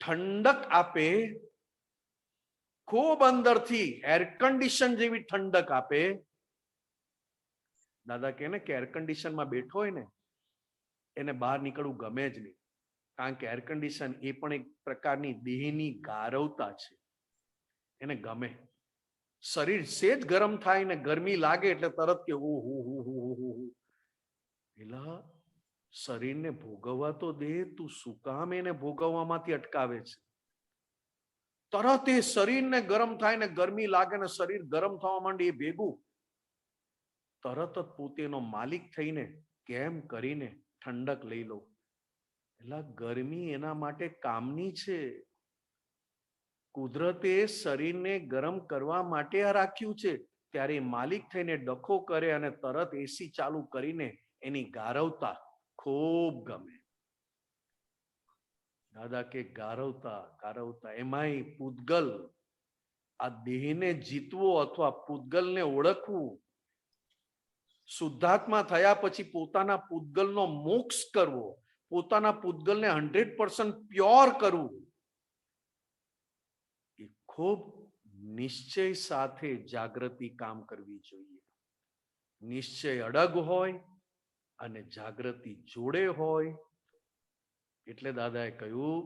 ઠંડક આપે, ખૂબ અંદરથી એર કન્ડિશન જેવી ઠંડક આપે. દાદા કહે ને કે એર કન્ડિશનમાં બેઠો હોય ને એને બહાર નીકળવું ગમે જ નહીં. કારણ કે એર કન્ડિશન એ પણ એક પ્રકારની દેહની ગારવતા છે. એને ગમે. શરીર સેજ ગરમ થાય ને ગરમી લાગે એટલે તરત કે પેલા શરીરને ભોગવવા તો દે, તું શું કામ એને ભોગવવામાંથી અટકાવે છે? તરત એ શરીરને ગરમ થાય ને ગરમી લાગે ને શરીર ગરમ થવા માંડે એ ભેગું તરત જ પોતેનો માલિક થઈને કેમ કરીને ઠંડક લઈ લો. એટલે ગરમી એના માટે કામની છે. કુદરતે શરીરને ગરમ કરવા માટે આ રાખ્યું છે. ત્યારે માલિક થઈને ડખો કરે અને તરત એસી ચાલુ કરીને એની ગારવતા ખૂબ ગમે. દાદા કે ગારવતા ગારવતા એમાંય પૂતગલ, આ દેહને જીતવો અથવા પૂતગલને ઓળખવું, શુદ્ધાત્મા થયા પછી પોતાના પૂતગલનો મોક્ષ કરવો, પોતાના પૂતગલને 100% પ્યોર કરવું, એ ખૂબ નિશ્ચય સાથે જાગૃતિ કામ કરવી જોઈએ. નિશ્ચય અડગ હોય અને જાગૃતિ જોડે હોય. એટલે દાદાએ કહ્યું,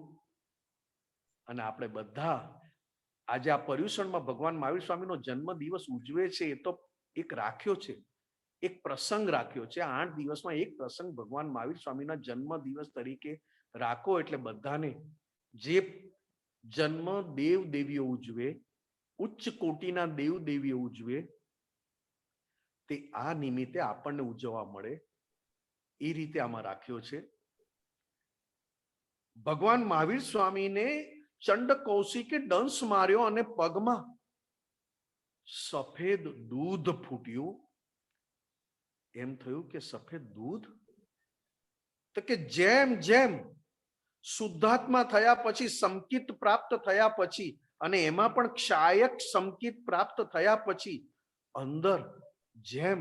અને આપણે બધા આજે આ પર્યુષણમાં ભગવાન મહાવીર સ્વામીનો જન્મ દિવસ ઉજવે છે, એ તો એક રાખ્યો છે, એક પ્રસંગ રાખ્યો છે. 8 દિવસમાં એક પ્રસંગ ભગવાન મહાવીર સ્વામીના જન્મ દિવસ તરીકે રાખો, એટલે બધાને જે જન્મ દેવ દેવીઓ ઉજવે, ઉચ્ચ કોટીના દેવ દેવીઓ ઉજવે, તે આ નિમિત્તે આપણને ઉજવવા મળે, એ રીતે આમાં રાખ્યો છે. ભગવાન મહાવીર સ્વામીને ચંડ કૌશિકે દંશ માર્યો અને પગમાં સફેદ દૂધ ફૂટ્યું. એમ થયું કે સફેદ દૂધ, તો કે જેમ જેમ શુદ્ધાત્મા થયા પછી, સંકિત પ્રાપ્ત થયા પછી, અને એમાં પણ ક્ષાયક સંકિત પ્રાપ્ત થયા પછી અંદર જેમ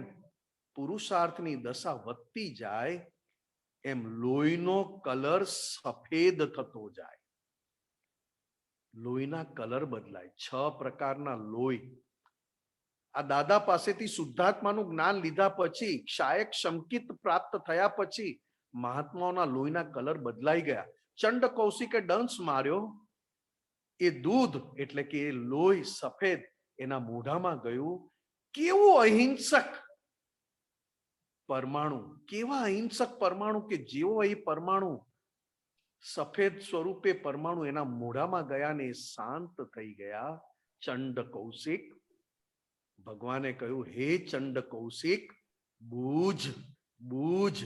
પુરુષાર્થની દશા વધતી જાય, એમ લોહીનો કલર સફેદ થતો જાય. લોહીના કલર બદલાય. 6 પ્રકારના લોહી. આ દાદા પાસેથી શુદ્ધાત્માનું જ્ઞાન લીધા પછી, ક્ષાયક સંકિત પ્રાપ્ત થયા પછી મહાત્માઓના લોહીના કલર બદલાઈ ગયા. ચંડ કૌશિકે દંશ માર્યો, એ દૂધ એટલે કે એ લોહી સફેદ એના મોઢામાં ગયું. કેવું અહિંસક પરમાણુ, કેવા અહિંસક પરમાણુ, કે જેવો એ પરમાણુ સફેદ સ્વરૂપે પરમાણુ એના મોઢામાં ગયા ને શાંત થઈ ગયા. ચંડ કૌશિક, ભગવાને કહ્યું, હે ચંડ કૌશિક, બૂઝ બૂઝ.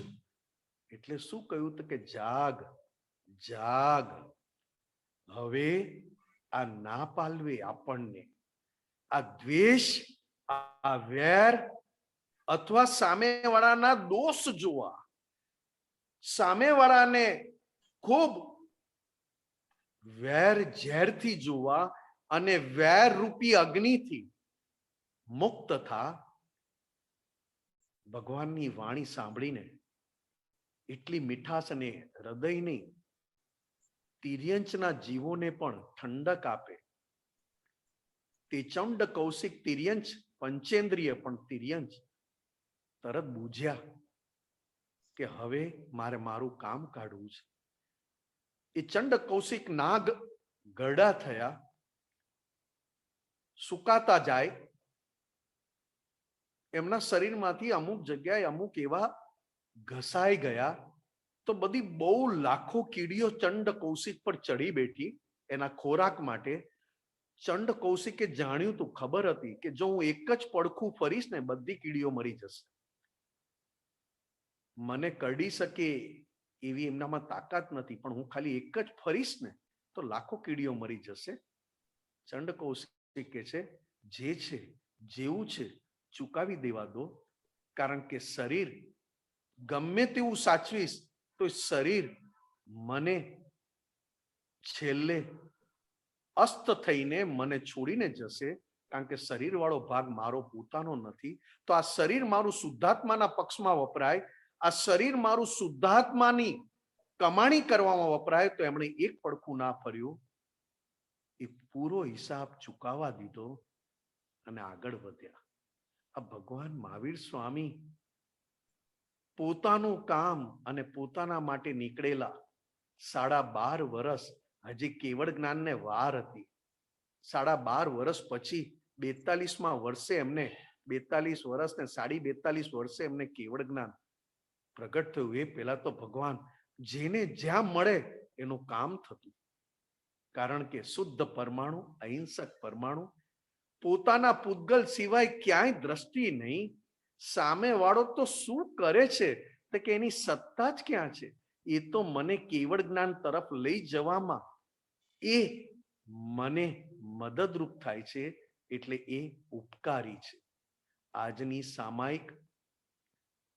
એટલે શું કહ્યું? તો કે જાગ જાગ. હવે આ ના પાલવે આપણને, આ દ્વેષ, આ વેર અથવા સામેવાળાના દોષ જોવા, સામેવાળાને ખૂબ વેર ઝેરથી જોવા અને વેર રૂપી અગ્નિથી મુક્ત થા. ભગવાનની વાણી સાંભળીને એટલી મીઠાશ અને હૃદયની તિર્યંચના જીવોને પણ ઠંડક આપે. તે ચંડ કૌશિક તિર્યંચ, પંચેન્દ્રિય પણ તિર્યંચ તરત બૂઝ્યા કે હવે મારે મારું કામ કાઢવું છે. એ ચંડ કૌશિક નાગ ગરડા થયા, સુકાતા જાય. એમના શરીરમાંથી અમુક જગ્યાએ અમુક એવા ઘસાઈ ગયા, તો બધી બહુ લાખો કીડીઓ ચંડ કૌશિક પર ચડી બેઠી એના ખોરાક માટે. ચંડ કૌશિકે જાણ્યું તું, ખબર હતી કે જો હું એક જ પડખું ફરીશ ને બધી કીડીઓ મરી જશે. મને કરડી શકે એવી એમનામાં તાકાત નથી, પણ હું ખાલી એક જ ફરીશ ને તો લાખો કીડીઓ મરી જશે. ચંડ કૌશિક કે છે, જે છે જેવું છે ચૂકાવી દેવા દો, કારણ કે શરીર ગમે તેવું સાચવીશ તો શરીર મને છેલ્લે અસ્ત થઈને મને છોડીને જશે, કારણ કે શરીર વાળો ભાગ મારો પોતાનો નથી. તો આ શરીર મારું શુદ્ધાત્માના પક્ષમાં વપરાય, આ શરીર મારું શુદ્ધાત્માની કમાણી કરવામાં વપરાય, તો એમણે એક પડખું ના ફર્યું, એ પૂરો હિસાબ ચૂકવવા દીધો અને આગળ વધ્યા. આ ભગવાન મહાવીર સ્વામી પોતાનું કામ અને પોતાના માટે નીકળેલા 12.5 વર્ષ, હજી કેવળ જ્ઞાનને વાર હતી. 12.5 વર્ષ પછી 42મા વર્ષે એમને 42 વર્ષ ને 42 વર્ષે એમને કેવળ જ્ઞાન પ્રગટ થયું. એ પહેલા તો ભગવાન જેને જ્યાં મળે એનું કામ થતું, કારણ કે શુદ્ધ પરમાણુ, અહિંસક પરમાણુ, પોતાના પૂતગલ સિવાય ક્યાંય દ્રષ્ટિ નહીં. સામે વાળો તો શું કરે છે તો કે એની સત્તા જ ક્યાં છે, એ તો મને કેવળ જ્ઞાન તરફ લઈ જવામાં એ મને મદદરૂપ થાય છે, એટલે એ ઉપકારી છે. આજની સામાયિક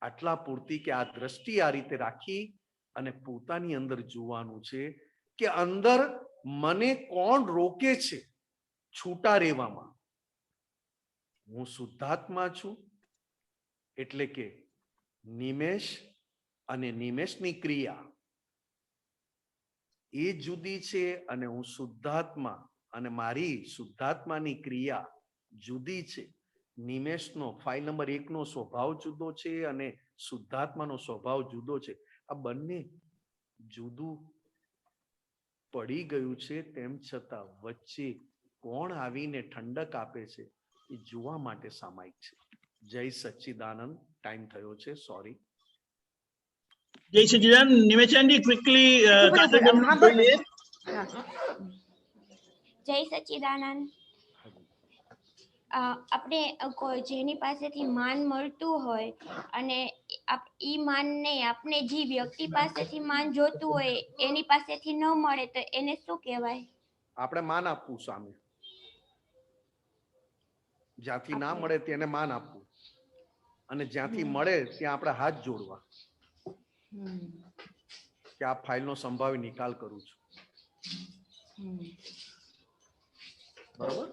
આટલા પૂરતી કે આ દ્રષ્ટિ આ રીતે રાખી અને પોતાની અંદર જોવાનું છે કે અંદર મને કોણ રોકે છે છૂટા રહેવામાં. હું શુદ્ધાત્મા છું, એટલે કે નિમેષ અને નિમેષની ક્રિયા એ જુદી છે, અને હું શુદ્ધાત્મા અને મારી શુદ્ધાત્માની ક્રિયા જુદી છે. નિમેષનો ફાઇલ નંબર 1 નો સ્વભાવ જુદો છે અને શુદ્ધાત્માનો સ્વભાવ જુદો છે. આ બંને જુદું પડી ગયું છે, તેમ છતાં વચ્ચે કોણ આવીને ઠંડક આપે છે એ જોવા માટે સામાયિક છે. જય સચ્ચિદાનંદ. ટાઈમ થયો છે, સોરી. जय सच्चिदानंद. निमेशान जी क्विकली જય સચ્ચિદાનંદ. આપણે જેની પાસેથી માન મળતું હોય અને ઈ માનને આપણે જે વ્યક્તિ પાસેથી માન જોતું હોય એની પાસેથી ન મળે તો એને શું કહેવાય? આપણે માન આપવું સામે. જ્યાંથી ના મળે તેને માન આપવું, અને જ્યાંથી મળે ત્યાં આપણે હાથ જોડવા કે આ ફાઇલનો સંભાવી નિકાલ કરું છું. બરાબર?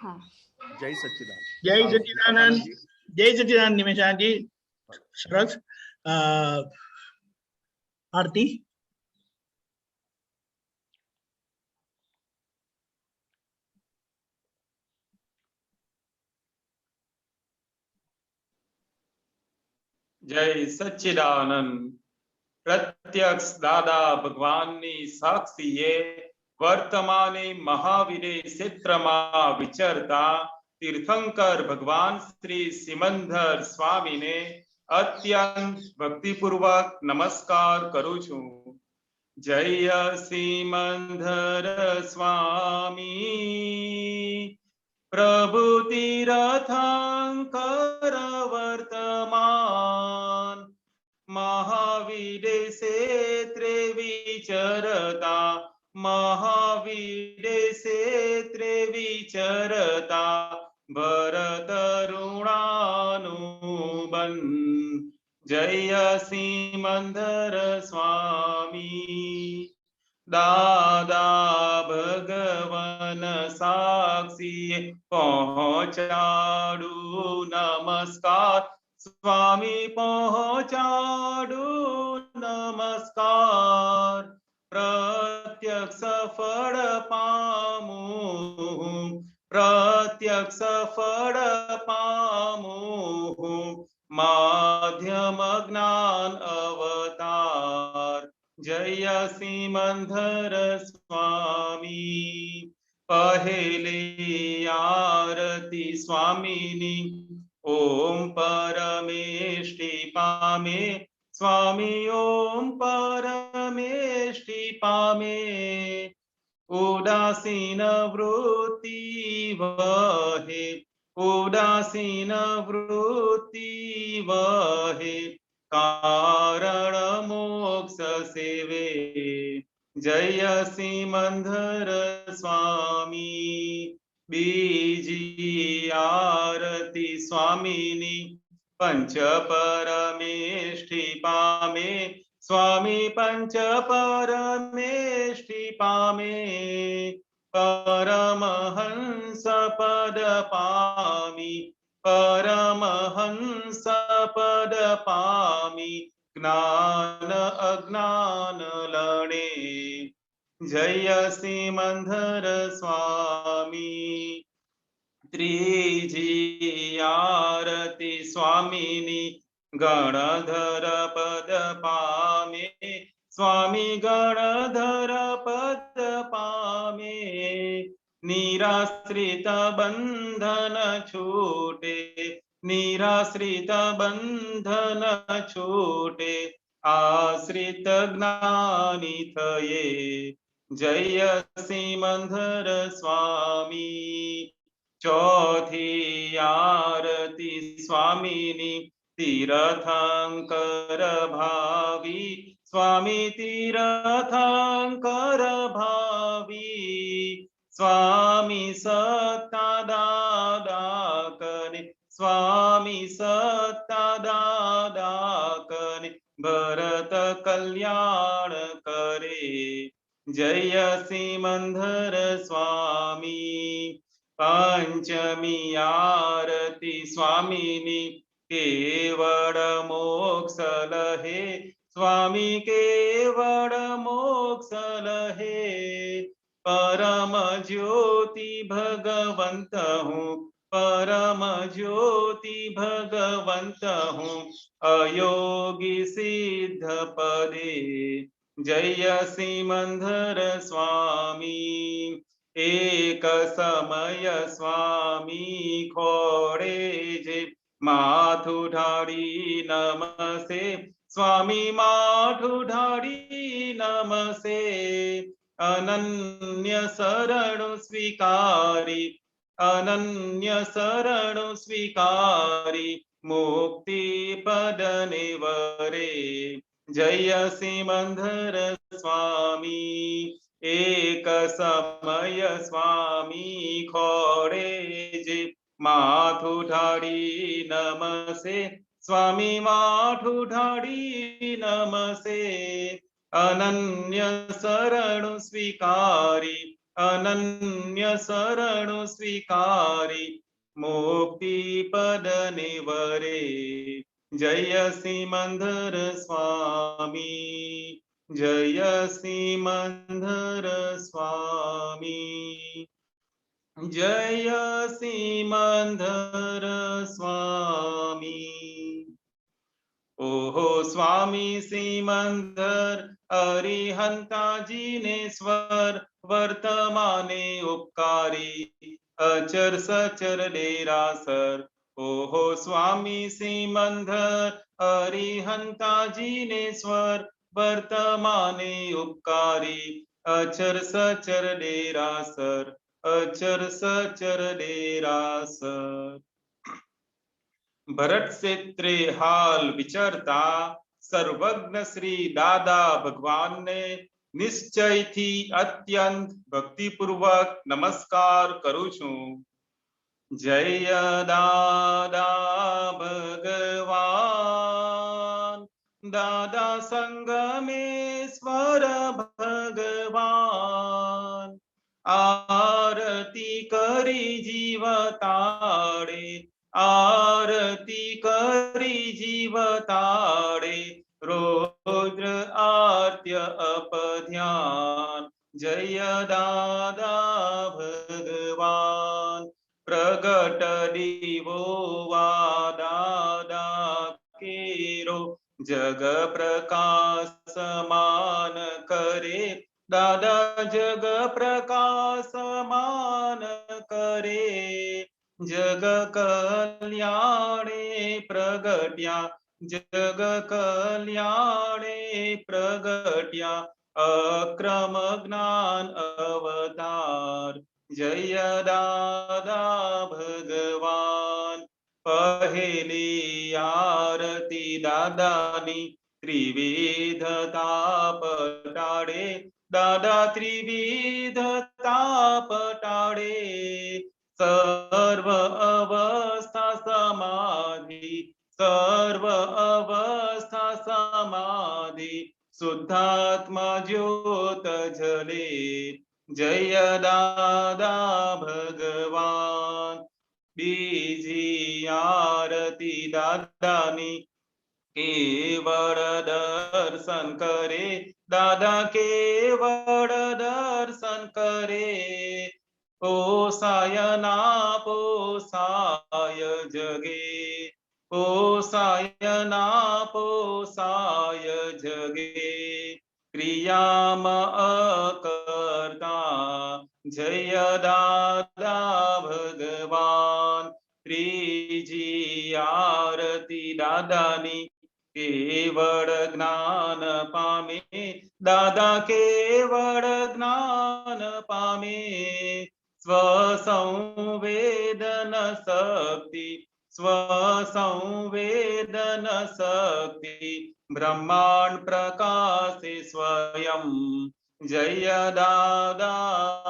હા. જય સચ્ચિદાનંદ. जय सच्चिदानंद. जय सच्चिदानंद निमेशान जी. सरस. आरती. જય સચ્ચિદાનંદ. પ્રત્યક્ષ દાદા ભગવાનની સાક્ષીએ વર્તમાને મહાવીરે ક્ષેત્રમાં વિચરતા તીર્થંકર ભગવાન શ્રી સિમંદર સ્વામીને અત્યંત ભક્તિપૂર્વક નમસ્કાર કરું છું. જય સિમંદર સ્વામી. પ્રભુ તીર્થંકર વર્તમાન મહાવીરે ક્ષેત્રે વિચરતા, મહાવીરે ક્ષેત્રે વિચરતા ભરત ઋણાનુબંધ. જય સિમંદર સ્વામી. દાદા ભગવાન સાક્ષી પહોંચાડું નમસ્કાર. સ્વામી પહોંચાડું નમસ્કાર. પ્રત્યક્ષ ફળ પામું, પ્રત્યક્ષ ફળ પામું. માધ્યમ જ્ઞાન અવતાર. જય સિમંદર સ્વામી. પહેલી આરતી સ્વામીની ઓમ પરમેષ્ટિ પામે. સ્વામી ઓમ પરમેષ્ટિ પામે. ઉદાસીન વૃત્તિ વહે, ઉદાસીન વૃત્તિ વહે. કારણ મોક્ષ સેવે. જય સિમંદર સ્વામી. બીજી આરતી સ્વામીની પંચ પરમેષ્ટિ પામે. સ્વામી પંચ પરમેષ્ટિ પામે. પરમહંસ પદ પામી, પરમહંસ પદ પામી. જ્ઞાન અજ્ઞાન લણે. જય સિમંદર સ્વામી. ત્રીજી આરતી સ્વામીની ગણધર પદ પામે. સ્વામી ગણધર પદ પામે. નિરાશ્રિત બંધન છૂટે, નિરાશ્રિત બંધન છૂટે. આશ્રિત જ્ઞાની થયે. જય સિમંદર સ્વામી. ચોથી આરતી સ્વામીની તીર્થંકર ભાવી. સ્વામી તીર્થંકર ભાવી. સ્વામી સત્તા દાદા કરે. સ્વામી दादा कने भरत कल्याण करे। जय सिमंदर स्वामी पंचमी आरती स्वामीनी केवड़ मोक्ष लहे स्वामी केवड़ मोक्ष लहे। परम ज्योति भगवंत हूँ परम ज्योति भगवंत हूँ अयोगी सिद्ध पदे। जय सिमंदर स्वामी एक समय स्वामी खोड़े जे माथु ढाड़ी नमसे स्वामी माथु ढाड़ी नमसे। अनन्य शरण स्वीकारी अनन्य शरण स्वीकारी मुक्ति पद निवरे। जय सिमंदर स्वामी एक समय स्वामी खोड़े जे माथु ढाड़ी नमसे स्वामी माथु ढाड़ी नमसे। अनन्य शरण स्वीकारी अनन्य शरण स्वीकारी मुक्ति पद निवरे। जय सिमंदर स्वामी जय सिमंदर स्वामी जय सिमंदर स्वामी। ओहो स्वामी सिमंदर अरिहंता जिनेश्वर वर्तमाने उपकारी अचर सचर डेरासर। ओहो स्वामी सिमंदर अरिहंता जिनेश्वर वर्तमाने उपकारी अचर सचर डेरासर अचर सचर डेरासर। भरत क्षेत्रे हाल विचरता सर्वज्ञ श्री दादा भगवान ने निश्चय थी अत्यंत भक्ति पूर्वक नमस्कार करूं छू। जय दादा भगवान दादा संगमेश्वर भगवान आरती करी जीवताड़े आरती करी जीवताड़े रुद्र आर्त्य अपध्यान। जय दादा भगवान प्रगट दीवो वा दादा केरो जग प्रकाश मान करे। दादा जग प्रकाश मान करे जग कल्याणे प्रगट्या जग कल्याणे प्रगट्या अक्रम ज्ञान अवतार। जय दादा भगवान पहेली आरती दादानी त्रिविध ताप टाळे दादा त्रिविध ताप टाळे। सर्व अवस्था समाधि सर्व अवस्था समाधि शुद्धात्मा ज्योत जले। जय दादा भगवान बीजी आरती दादानी केवड़ दर्शन करे दादा केवड़ दर्शन करे। पोसाय ना पोसाय जगे पोसाय ना पोसाय जगे क्रियाम अकर्ता। जय दादा भगवान त्रिजी आरती दादानी केवड़ ज्ञान पामे दादा केवड़ ज्ञान पामे। स्वसंवेदन शक्ति स्वसंवेदन शक्ति ब्रह्मांड प्रकाशे स्वयं। जय दादा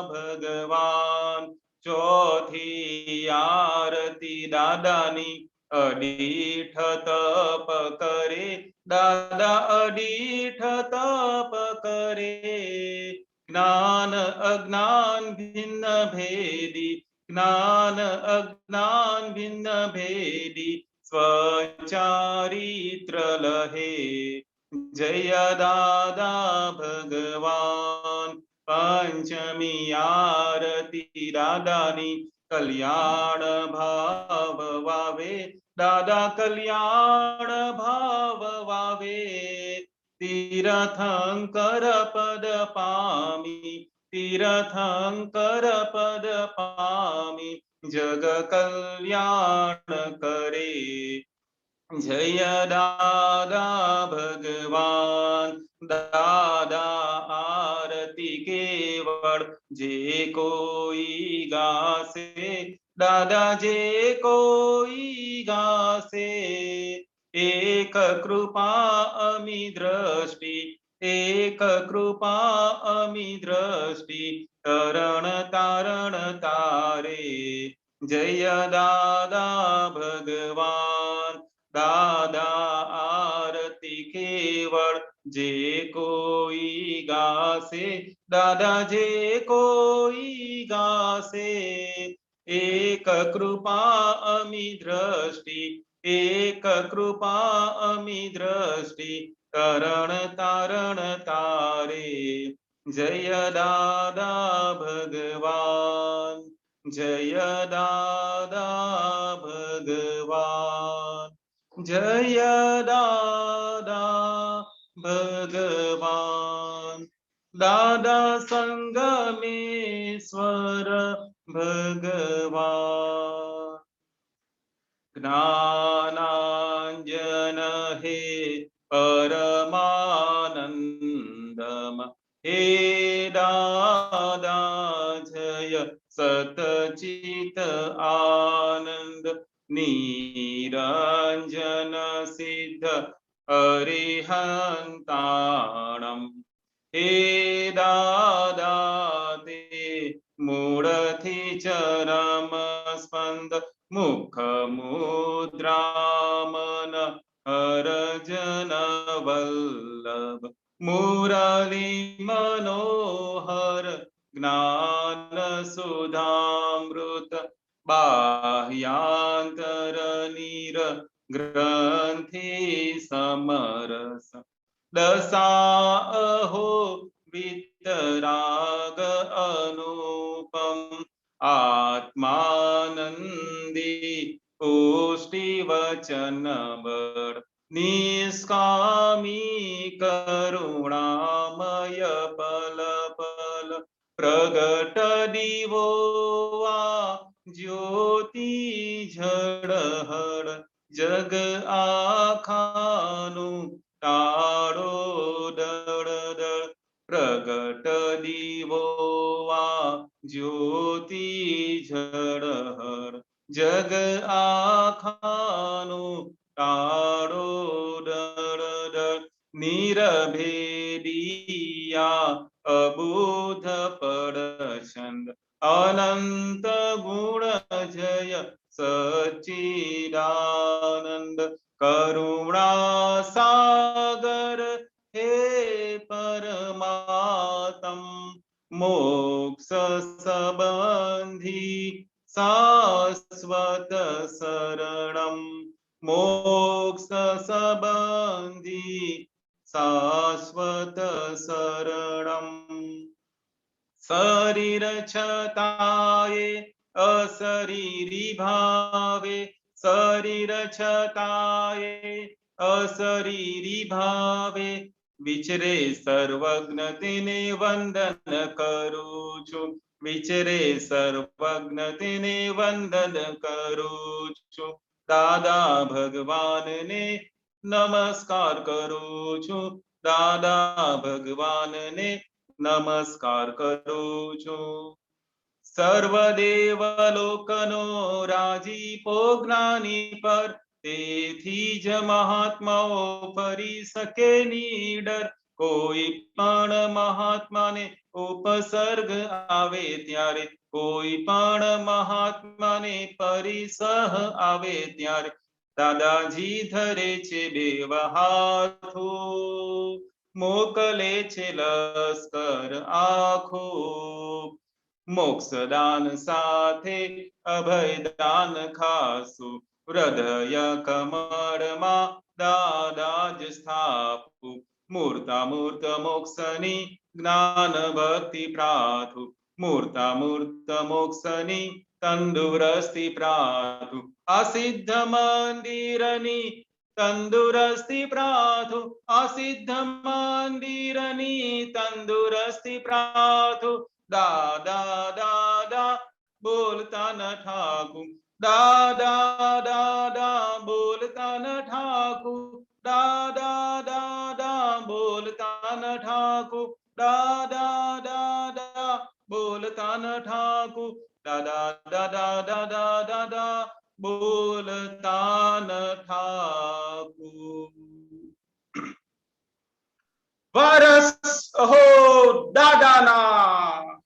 भगवान चौथी आरती दादानी અડીઠ તપ કરે દાદા અડીઠ તપ કરે જ્ઞાન અજ્ઞાન ભિન્ન ભેદી જ્ઞાન અજ્ઞાન ભિન્ન ભેદી સ્વચારિત્ર લહે જય દાદા ભગવાન પંચમી આરતી દાદાની કલ્યાણ ભાવ વાવે દાદા કલ્યાણ ભાવ વાવે તીર્થંકર પદ પામી તીર્થંકર પદ પામી જગ કલ્યાણ કરે જય દાદા ભગવાન દાદા આરતી કેવળ જે કોઈ ગાસે દાદા જે કોઈ ગાસે એક કૃપા અમી દ્રષ્ટિ એક કૃપા અમી દ્રષ્ટિ તરણ તારણ તારે જય દાદા ભગવાન દાદા આરતી કેવળ જે કોઈ ગાસે દાદા જે કોઈ ગાસે એક કૃપા અમી દ્રષ્ટિ એક કૃપા અમી દ્રષ્ટિ તરણ તારણ તારે જય દાદા ભગવાન જય દાદા ભગવાન જય દાદા ભગવાન દાદા સંગમેશ્વર ભગવાન જ્ઞાનાંજન હે પરમાનંદમ હે દાદા જય સતચિત આનંદ નિરંજન સિદ્ધ અરિહંતાણમ હે દાદા તે મૂળથી ચરમ સ્પંદ મુખ મુદ્રામન હરજન વલ્લભ મુરલી મનોહર જ્ઞાન સુધામૃત બાહ્યાંતર નીર ગ્રંથિ સમરસ દશાઅહો વિતરાગ અનુપમ આત્માનંદી પુષ્ટિ વચન બળ નિષ્કામી કરુણામય પલ પલ પ્રગટ દીવો આ જ્યોતિ ઝળહળ જગ આખાનું તાળો દળ દળ પ્રગટ દીવો આ જ્યોતિ ઝળહળ જગ આખાનું તાળો દળ દળ નિરભેદિયા અબુધ પડછંદ અનંત ગુણ જય સચ્ચિદાનંદ કરુણા સાગર હે પરમાત્મ મોક્ષ સંબંધી શાશ્વત શરણમ મોક્ષ સંબંધી શાશ્વત શરણમ શરીર છતાયે અશરીરી ભાવે શરીર છતાયે અશરીરી ભાવે વિચરે સર્વજ્ઞ તેને વંદન કરું છું વિચરે સર્વજ્ઞ તેને વંદન કરું છું દાદા ભગવાનને નમસ્કાર કરું છું દાદા ભગવાનને નમસ્કાર કરું છું સર્વદેવ લોકનો રાજીપો જ્ઞાની પર તેથી જ મહાત્માઓ ફરી શકે નીડર કોઈ પણ મહાત્માને ઉપસર્ગ આવે ત્યારે કોઈ પણ મહાત્માને પરિસહ આવે ત્યારે દાદાજી ધરે છે બેવ હાથો, મોકલે છે લશ્કર આખો, મોક્ષદાન સાથે અભયદાન ખાસું, હૃદય કમળમાં દાદા જ સ્થાપું, મૂર્તામૂર્ત મોક્ષની જ્ઞાન ભક્તિ પ્રાથુ, મૂર્તામૂર્ત મોક્ષની તંદુરસ્તી પ્રાથુ, આ સિદ્ધ મંદિરની તંદુરસ્તી પ્રાથુ, આ સિદ્ધ મંદિરની તંદુરસ્તી પ્રાથુ, દાદા દાદા બોલતા ન ઠાકુર, દાદા દાદા બોલતા ન ઠાકુર, દાદા દાદા બોલતા ન ઠાકુર, દાદા દાદા બોલતા ન ઠાકુર, દાદા દાદા દાદા દાદા બોલતા ન ઠાકુર. વરસ અહો દાદાના,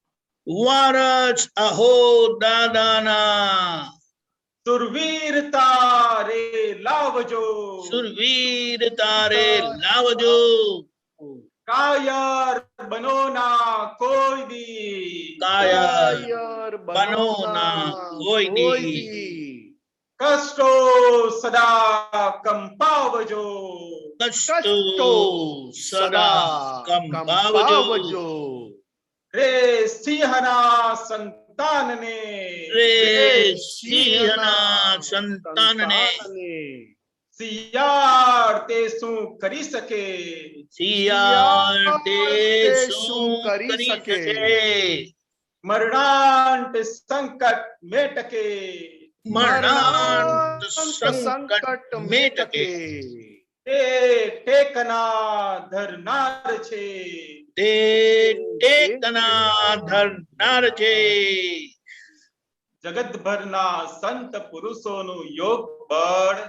વારસ અહો દાદાના, સુરવીર તારે લાવજો, સુરવીર તારે લાવજો, કાયર બનો ના કોઈ દી, કાયર બનો ના કોઈ દી, કષ્ટો સદા કંપાવજો, કષ્ટો સદા કંપાવજો, રે સિંહના સંતાનને, રે સિંહના સંતાનને, શિયાળ તે શું કરી શકે, શિયાળ તે શું કરી શકે, મરણાંત સંકટ મેટકે, મરણાંત સંકટ મેટકે, તે ટેકના ધરનાર છે, તે ટેકના ધરનાર છે, જગતભરના સંત પુરુષોનું યોગ બળ,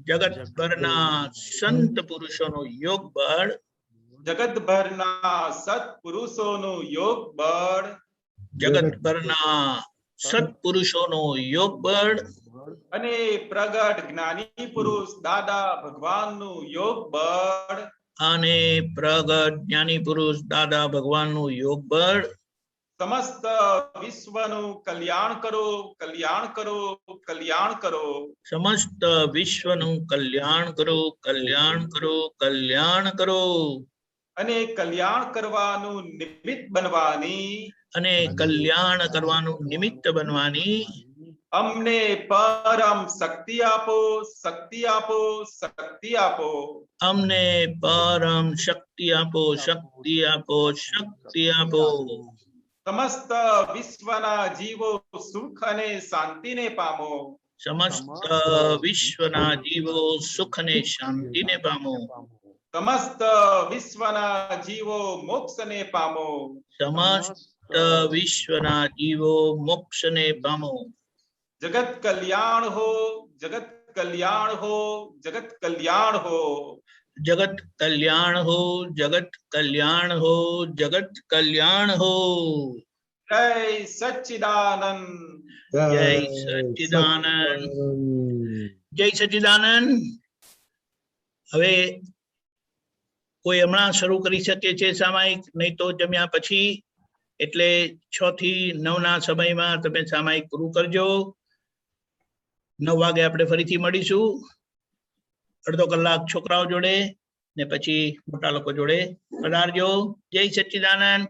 જગતભરના સંત પુરુષોનું યોગ બળ, જગતભરના સત્પુરુષોનું યોગ બળ, જગતભરના સત્પુરુષોનું યોગ બળ, અને પ્રગટ જ્ઞાની પુરુષ દાદા ભગવાનનું યોગ બળ, અને પ્રગટ જ્ઞાની પુરુષ દાદા ભગવાનનું યોગ બળ, સમસ્ત વિશ્વનું કલ્યાણ કરો, કલ્યાણ કરો, કલ્યાણ કરો, સમસ્ત વિશ્વનું કલ્યાણ કરો, કલ્યાણ કરો, કલ્યાણ કરો, અને કલ્યાણ કરવાનું નિમિત્ત બનવાની, અને કલ્યાણ કરવાનું નિમિત્ત બનવાની અમને પરમ શક્તિ આપો, શક્તિ આપો, શક્તિ આપો, અમને પરમ શક્તિ આપો, શક્તિ આપો, શક્તિ આપો, સમસ્ત વિશ્વના જીવો સુખ અને શાંતિને પામો, સમસ્ત વિશ્વના જીવો સુખ અને શાંતિને પામો, સમસ્ત વિશ્વના જીવો મોક્ષને પામો, સમસ્ત વિશ્વના જીવો મોક્ષને પામો, જગત કલ્યાણ હો, જગત કલ્યાણ હો, જગત કલ્યાણ હો, જગત કલ્યાણ હો, જગત કલ્યાણ હો, જગત કલ્યાણ હો, જય સચ્ચિદાનંદ, જય સચ્ચિદાનંદ, જય સચ્ચિદાનંદ. હવે કોઈ હમણાં શરૂ કરી શકે છે સામાયિક, નહીં તો જમ્યા પછી, એટલે 6 થી 9 ના સમયમાં તમે સામાયિક પૂરું કરજો. 9 વાગે આપણે ફરીથી મળીશું, અડધો કલાક છોકરાઓ જોડે ને પછી મોટા લોકો જોડે પધારજો. જય સચ્ચિદાનંદ.